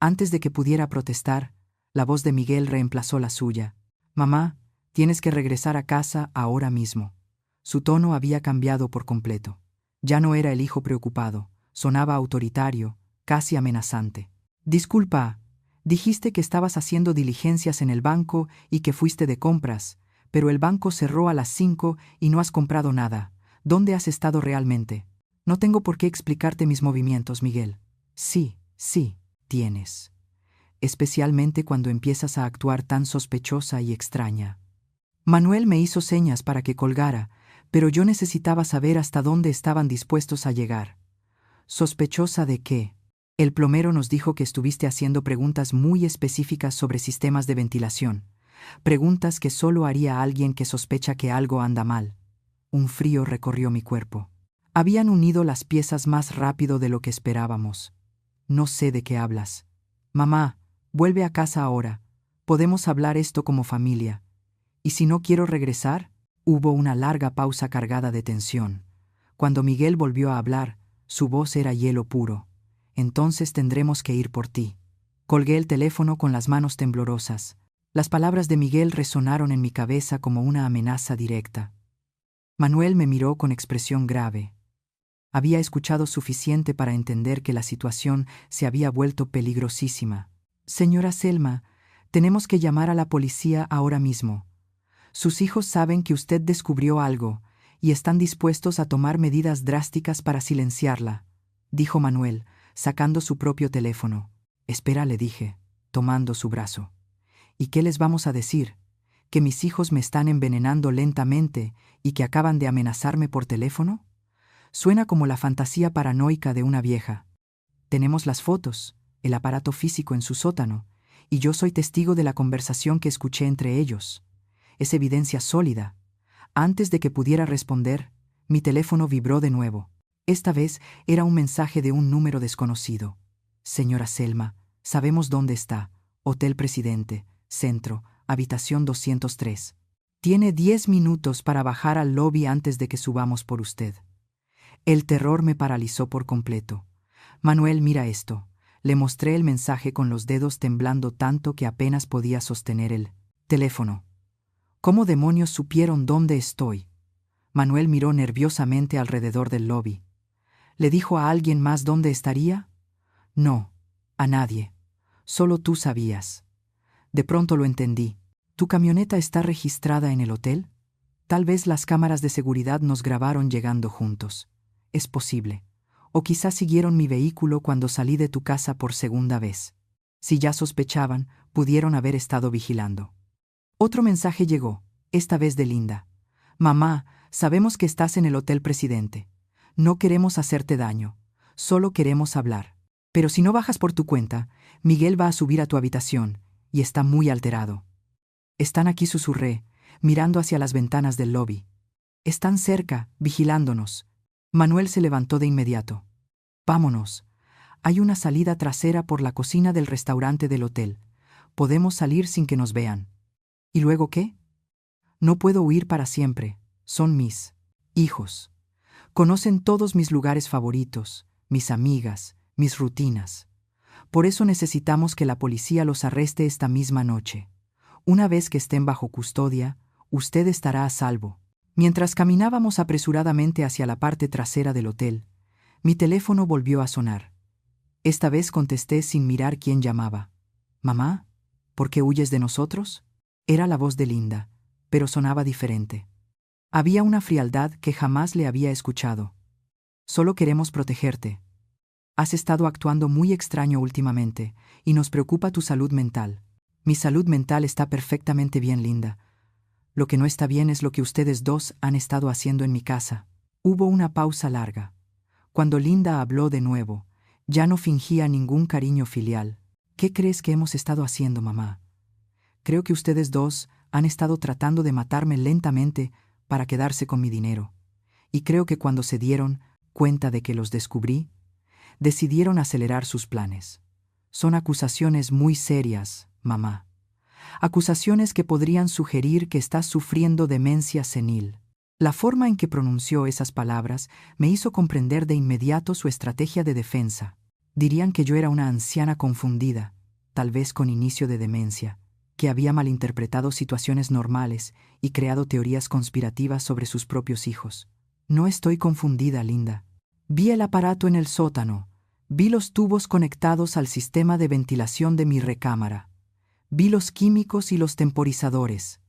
Antes de que pudiera protestar, la voz de Miguel reemplazó la suya. Mamá, tienes que regresar a casa ahora mismo. Su tono había cambiado por completo. Ya no era el hijo preocupado, sonaba autoritario, casi amenazante. Disculpa, dijiste que estabas haciendo diligencias en el banco y que fuiste de compras, pero el banco cerró a las 5 y no has comprado nada. ¿Dónde has estado realmente? No tengo por qué explicarte mis movimientos, Miguel. Sí, tienes. Especialmente cuando empiezas a actuar tan sospechosa y extraña. Manuel me hizo señas para que colgara, pero yo necesitaba saber hasta dónde estaban dispuestos a llegar. ¿Sospechosa de qué? El plomero nos dijo que estuviste haciendo preguntas muy específicas sobre sistemas de ventilación. Preguntas que solo haría alguien que sospecha que algo anda mal. Un frío recorrió mi cuerpo. Habían unido las piezas más rápido de lo que esperábamos. No sé de qué hablas. Mamá, vuelve a casa ahora. Podemos hablar esto como familia. ¿Y si no quiero regresar? Hubo una larga pausa cargada de tensión. Cuando Miguel volvió a hablar, su voz era hielo puro. Entonces tendremos que ir por ti. Colgué el teléfono con las manos temblorosas. Las palabras de Miguel resonaron en mi cabeza como una amenaza directa. Manuel me miró con expresión grave. Había escuchado suficiente para entender que la situación se había vuelto peligrosísima. Señora Selma, tenemos que llamar a la policía ahora mismo. Sus hijos saben que usted descubrió algo y están dispuestos a tomar medidas drásticas para silenciarla, dijo Manuel, sacando su propio teléfono. Espera, le dije, tomando su brazo. ¿Y qué les vamos a decir? ¿Que mis hijos me están envenenando lentamente y que acaban de amenazarme por teléfono? Suena como la fantasía paranoica de una vieja. Tenemos las fotos, el aparato físico en su sótano, y yo soy testigo de la conversación que escuché entre ellos. Es evidencia sólida. Antes de que pudiera responder, mi teléfono vibró de nuevo. Esta vez era un mensaje de un número desconocido. Señora Selma, sabemos dónde está. Hotel Presidente, Centro, habitación 203. Tiene 10 minutos para bajar al lobby antes de que subamos por usted. El terror me paralizó por completo. Manuel, mira esto. Le mostré el mensaje con los dedos temblando tanto que apenas podía sostener el teléfono. ¿Cómo demonios supieron dónde estoy? Manuel miró nerviosamente alrededor del lobby. ¿Le dijo a alguien más dónde estaría? No, a nadie. Solo tú sabías. De pronto lo entendí. ¿Tu camioneta está registrada en el hotel? Tal vez las cámaras de seguridad nos grabaron llegando juntos. Es posible. O quizás siguieron mi vehículo cuando salí de tu casa por segunda vez. Si ya sospechaban, pudieron haber estado vigilando. Otro mensaje llegó, esta vez de Linda. Mamá, sabemos que estás en el Hotel Presidente. No queremos hacerte daño. Solo queremos hablar. Pero si no bajas por tu cuenta, Miguel va a subir a tu habitación, y está muy alterado. Están aquí, susurré, mirando hacia las ventanas del lobby. Están cerca, vigilándonos. Manuel se levantó de inmediato. Vámonos. Hay una salida trasera por la cocina del restaurante del hotel. Podemos salir sin que nos vean. ¿Y luego qué? No puedo huir para siempre. Son mis hijos. Conocen todos mis lugares favoritos, mis amigas, mis rutinas. Por eso necesitamos que la policía los arreste esta misma noche. Una vez que estén bajo custodia, usted estará a salvo. Mientras caminábamos apresuradamente hacia la parte trasera del hotel, mi teléfono volvió a sonar. Esta vez contesté sin mirar quién llamaba. «Mamá, ¿por qué huyes de nosotros?» Era la voz de Linda, pero sonaba diferente. Había una frialdad que jamás le había escuchado. «Solo queremos protegerte. Has estado actuando muy extraño últimamente, y nos preocupa tu salud mental». «Mi salud mental está perfectamente bien, Linda. Lo que no está bien es lo que ustedes dos han estado haciendo en mi casa». Hubo una pausa larga. Cuando Linda habló de nuevo, ya no fingía ningún cariño filial. «¿Qué crees que hemos estado haciendo, mamá? Creo que ustedes dos han estado tratando de matarme lentamente para quedarse con mi dinero. Y creo que cuando se dieron cuenta de que los descubrí, decidieron acelerar sus planes. Son acusaciones muy serias, mamá. Acusaciones que podrían sugerir que estás sufriendo demencia senil». La forma en que pronunció esas palabras me hizo comprender de inmediato su estrategia de defensa. Dirían que yo era una anciana confundida, tal vez con inicio de demencia, que había malinterpretado situaciones normales y creado teorías conspirativas sobre sus propios hijos. No estoy confundida, Linda. Vi el aparato en el sótano. Vi los tubos conectados al sistema de ventilación de mi recámara. Vi los químicos y los temporizadores.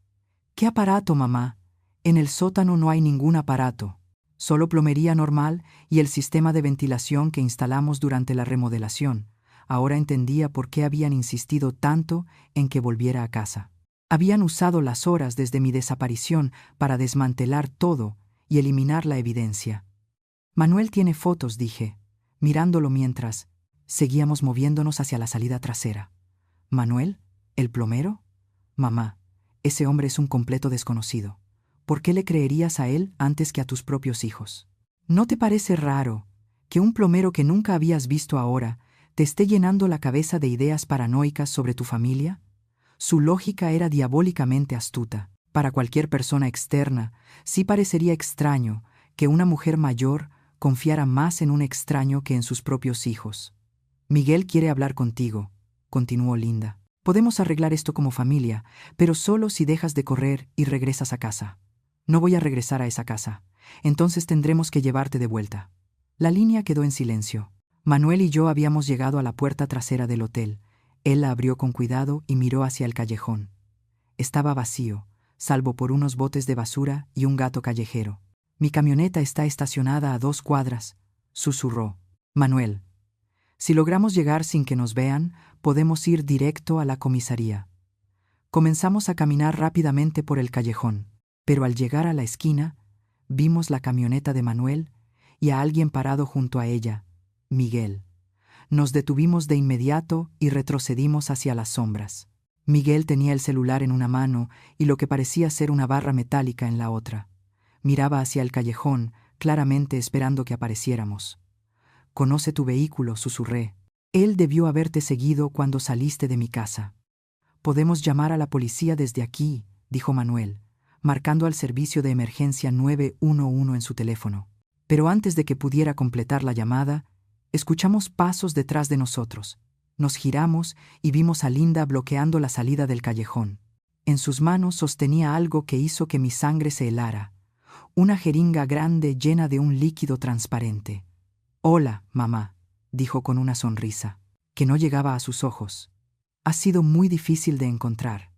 ¿Qué aparato, mamá? En el sótano no hay ningún aparato. Solo plomería normal y el sistema de ventilación que instalamos durante la remodelación. Ahora entendía por qué habían insistido tanto en que volviera a casa. Habían usado las horas desde mi desaparición para desmantelar todo y eliminar la evidencia. Manuel tiene fotos, dije, mirándolo mientras seguíamos moviéndonos hacia la salida trasera. ¿Manuel? ¿El plomero? Mamá, ese hombre es un completo desconocido. ¿Por qué le creerías a él antes que a tus propios hijos? ¿No te parece raro que un plomero que nunca habías visto ahora te esté llenando la cabeza de ideas paranoicas sobre tu familia? Su lógica era diabólicamente astuta. Para cualquier persona externa, sí parecería extraño que una mujer mayor confiara más en un extraño que en sus propios hijos. Miguel quiere hablar contigo, continuó Linda. Podemos arreglar esto como familia, pero solo si dejas de correr y regresas a casa. No voy a regresar a esa casa. Entonces tendremos que llevarte de vuelta. La línea quedó en silencio. Manuel y yo habíamos llegado a la puerta trasera del hotel. Él la abrió con cuidado y miró hacia el callejón. Estaba vacío, salvo por unos botes de basura y un gato callejero. Mi camioneta está estacionada a 2 cuadras, susurró. Manuel, si logramos llegar sin que nos vean, podemos ir directo a la comisaría. Comenzamos a caminar rápidamente por el callejón, pero al llegar a la esquina, vimos la camioneta de Manuel y a alguien parado junto a ella, Miguel. Nos detuvimos de inmediato y retrocedimos hacia las sombras. Miguel tenía el celular en una mano y lo que parecía ser una barra metálica en la otra. Miraba hacia el callejón, claramente esperando que apareciéramos. «Conoce tu vehículo», susurré. «Él debió haberte seguido cuando saliste de mi casa». «Podemos llamar a la policía desde aquí», dijo Manuel, marcando al servicio de emergencia 911 en su teléfono. Pero antes de que pudiera completar la llamada, escuchamos pasos detrás de nosotros. Nos giramos y vimos a Linda bloqueando la salida del callejón. En sus manos sostenía algo que hizo que mi sangre se helara. Una jeringa grande llena de un líquido transparente. «Hola, mamá», dijo con una sonrisa, que no llegaba a sus ojos. «Ha sido muy difícil de encontrar».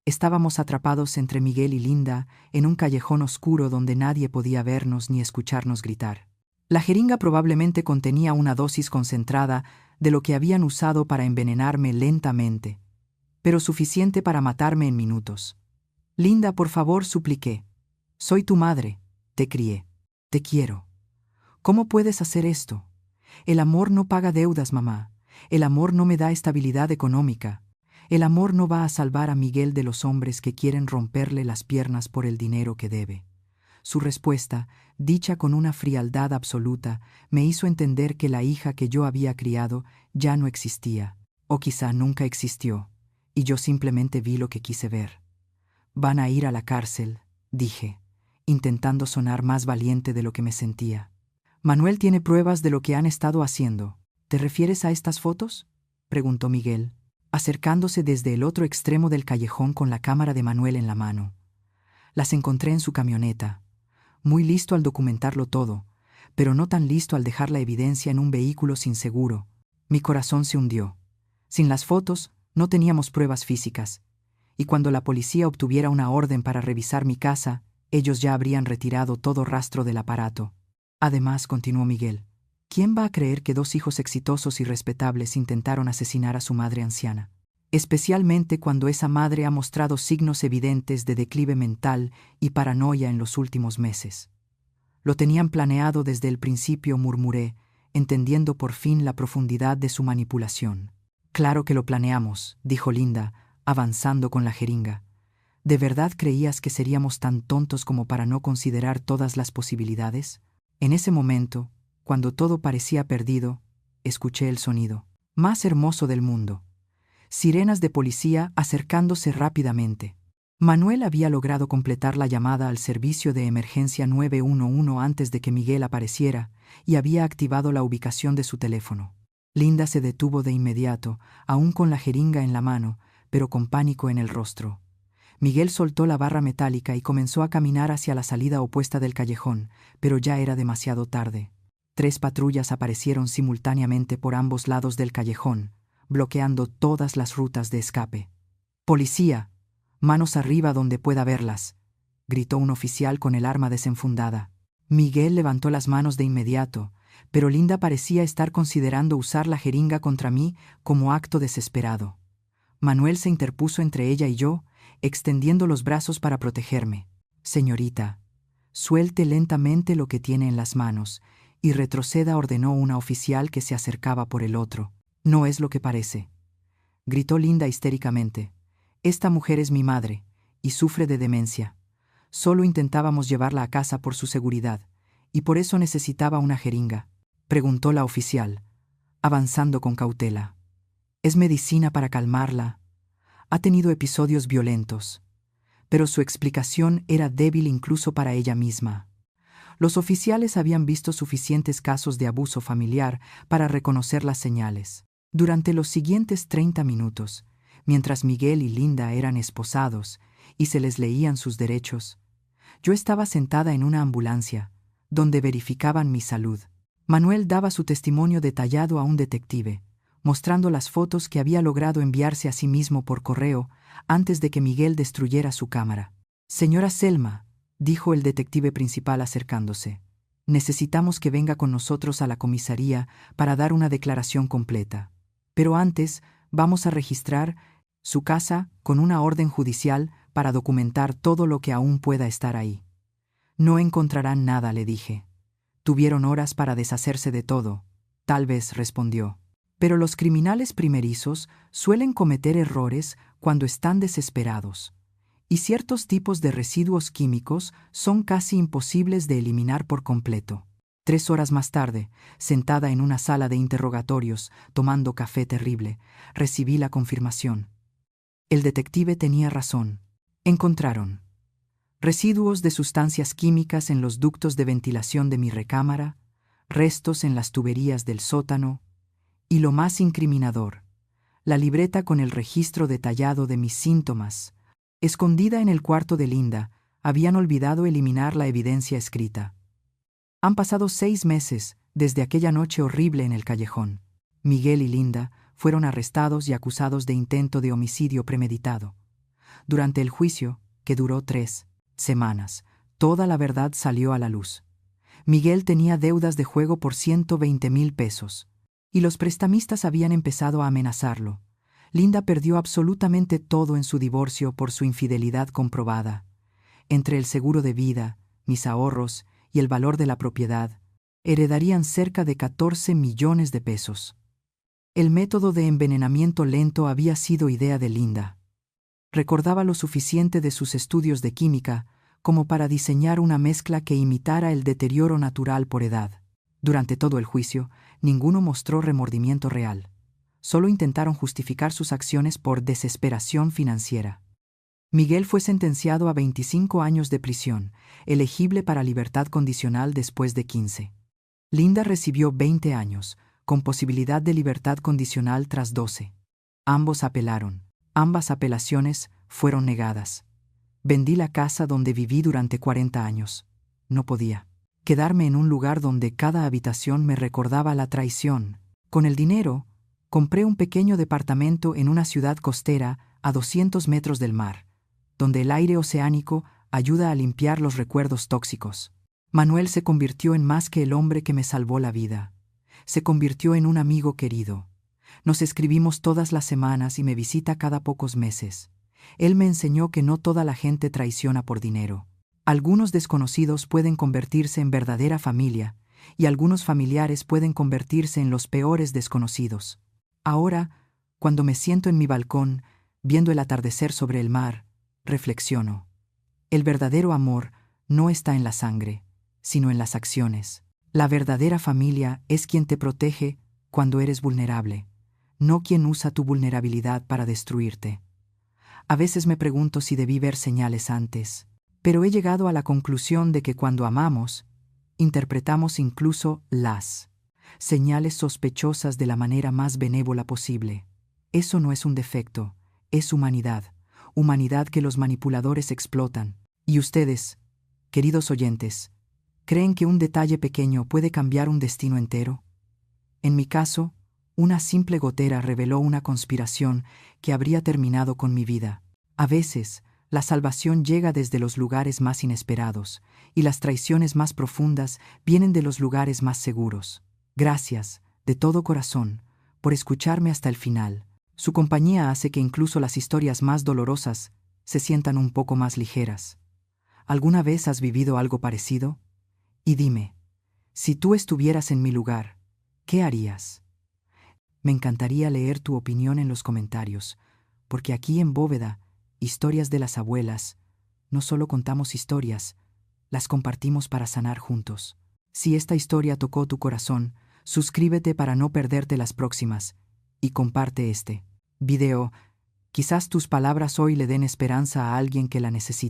Estábamos atrapados entre Miguel y Linda en un callejón oscuro donde nadie podía vernos ni escucharnos gritar. La jeringa probablemente contenía una dosis concentrada de lo que habían usado para envenenarme lentamente, pero suficiente para matarme en minutos. «Linda, por favor», supliqué. «Soy tu madre, te crié, te quiero. ¿Cómo puedes hacer esto? El amor no paga deudas, mamá. El amor no me da estabilidad económica. El amor no va a salvar a Miguel de los hombres que quieren romperle las piernas por el dinero que debe». Su respuesta, dicha con una frialdad absoluta, me hizo entender que la hija que yo había criado ya no existía, o quizá nunca existió, y yo simplemente vi lo que quise ver. «Van a ir a la cárcel», dije, intentando sonar más valiente de lo que me sentía. «Manuel tiene pruebas de lo que han estado haciendo. ¿Te refieres a estas fotos?», preguntó Miguel, acercándose desde el otro extremo del callejón con la cámara de Manuel en la mano. «Las encontré en su camioneta. Muy listo al documentarlo todo, pero no tan listo al dejar la evidencia en un vehículo sin seguro». Mi corazón se hundió. Sin las fotos, no teníamos pruebas físicas, y cuando la policía obtuviera una orden para revisar mi casa, ellos ya habrían retirado todo rastro del aparato. «Además», continuó Miguel, «¿quién va a creer que 2 hijos exitosos y respetables intentaron asesinar a su madre anciana? Especialmente cuando esa madre ha mostrado signos evidentes de declive mental y paranoia en los últimos meses». «Lo tenían planeado desde el principio», murmuré, entendiendo por fin la profundidad de su manipulación. «Claro que lo planeamos», dijo Linda, avanzando con la jeringa. «¿De verdad creías que seríamos tan tontos como para no considerar todas las posibilidades?». En ese momento, cuando todo parecía perdido, escuché el sonido más hermoso del mundo. Sirenas de policía acercándose rápidamente. Manuel había logrado completar la llamada al servicio de emergencia 911 antes de que Miguel apareciera y había activado la ubicación de su teléfono. Linda se detuvo de inmediato, aún con la jeringa en la mano, pero con pánico en el rostro. Miguel soltó la barra metálica y comenzó a caminar hacia la salida opuesta del callejón, pero ya era demasiado tarde. 3 patrullas aparecieron simultáneamente por ambos lados del callejón, bloqueando todas las rutas de escape. «¡Policía! Manos arriba donde pueda verlas», gritó un oficial con el arma desenfundada. Miguel levantó las manos de inmediato, pero Linda parecía estar considerando usar la jeringa contra mí como acto desesperado. Manuel se interpuso entre ella y yo, extendiendo los brazos para protegerme. «Señorita, suelte lentamente lo que tiene en las manos y retroceda», ordenó una oficial que se acercaba por el otro. «No es lo que parece», gritó Linda histéricamente. «Esta mujer es mi madre y sufre de demencia. Solo intentábamos llevarla a casa por su seguridad, y por eso necesitaba una jeringa», preguntó la oficial, avanzando con cautela. «¿Es medicina para calmarla? Ha tenido episodios violentos». Pero su explicación era débil incluso para ella misma. Los oficiales habían visto suficientes casos de abuso familiar para reconocer las señales. Durante los siguientes 30 minutos, mientras Miguel y Linda eran esposados y se les leían sus derechos, yo estaba sentada en una ambulancia, donde verificaban mi salud. Manuel daba su testimonio detallado a un detective, mostrando las fotos que había logrado enviarse a sí mismo por correo antes de que Miguel destruyera su cámara. «Señora Selma», dijo el detective principal acercándose, «necesitamos que venga con nosotros a la comisaría para dar una declaración completa. Pero antes vamos a registrar su casa con una orden judicial para documentar todo lo que aún pueda estar ahí». «No encontrarán nada», le dije. «Tuvieron horas para deshacerse de todo». «Tal vez», respondió. «Pero los criminales primerizos suelen cometer errores cuando están desesperados, y ciertos tipos de residuos químicos son casi imposibles de eliminar por completo». 3 horas más tarde, sentada en una sala de interrogatorios, tomando café terrible, recibí la confirmación. El detective tenía razón. Encontraron residuos de sustancias químicas en los ductos de ventilación de mi recámara, restos en las tuberías del sótano, y lo más incriminador, la libreta con el registro detallado de mis síntomas. Escondida en el cuarto de Linda, habían olvidado eliminar la evidencia escrita. Han pasado 6 meses desde aquella noche horrible en el callejón. Miguel y Linda fueron arrestados y acusados de intento de homicidio premeditado. Durante el juicio, que duró 3 semanas, toda la verdad salió a la luz. Miguel tenía deudas de juego por 120,000 pesos, y los prestamistas habían empezado a amenazarlo. Linda perdió absolutamente todo en su divorcio por su infidelidad comprobada. Entre el seguro de vida, mis ahorros y el valor de la propiedad, heredarían cerca de 14 millones de pesos. El método de envenenamiento lento había sido idea de Linda. Recordaba lo suficiente de sus estudios de química como para diseñar una mezcla que imitara el deterioro natural por edad. Durante todo el juicio, ninguno mostró remordimiento real. Solo intentaron justificar sus acciones por desesperación financiera. Miguel fue sentenciado a 25 años de prisión, elegible para libertad condicional después de 15. Linda recibió 20 años, con posibilidad de libertad condicional tras 12. Ambos apelaron. Ambas apelaciones fueron negadas. Vendí la casa donde viví durante 40 años. No podía quedarme en un lugar donde cada habitación me recordaba la traición. Con el dinero, compré un pequeño departamento en una ciudad costera a 200 metros del mar, donde el aire oceánico ayuda a limpiar los recuerdos tóxicos. Manuel se convirtió en más que el hombre que me salvó la vida. Se convirtió en un amigo querido. Nos escribimos todas las semanas y me visita cada pocos meses. Él me enseñó que no toda la gente traiciona por dinero. Algunos desconocidos pueden convertirse en verdadera familia, y algunos familiares pueden convertirse en los peores desconocidos. Ahora, cuando me siento en mi balcón, viendo el atardecer sobre el mar, reflexiono. El verdadero amor no está en la sangre, sino en las acciones. La verdadera familia es quien te protege cuando eres vulnerable, no quien usa tu vulnerabilidad para destruirte. A veces me pregunto si debí ver señales antes, pero he llegado a la conclusión de que cuando amamos, interpretamos incluso las señales sospechosas de la manera más benévola posible. Eso no es un defecto, es humanidad, humanidad que los manipuladores explotan. Y ustedes, queridos oyentes, ¿creen que un detalle pequeño puede cambiar un destino entero? En mi caso, una simple gotera reveló una conspiración que habría terminado con mi vida. A veces, la salvación llega desde los lugares más inesperados, y las traiciones más profundas vienen de los lugares más seguros. Gracias, de todo corazón, por escucharme hasta el final. Su compañía hace que incluso las historias más dolorosas se sientan un poco más ligeras. ¿Alguna vez has vivido algo parecido? Y dime, si tú estuvieras en mi lugar, ¿qué harías? Me encantaría leer tu opinión en los comentarios, porque aquí en Bóveda, Historias de las Abuelas, no solo contamos historias, las compartimos para sanar juntos. Si esta historia tocó tu corazón, suscríbete para no perderte las próximas y comparte este video. Quizás tus palabras hoy le den esperanza a alguien que la necesita.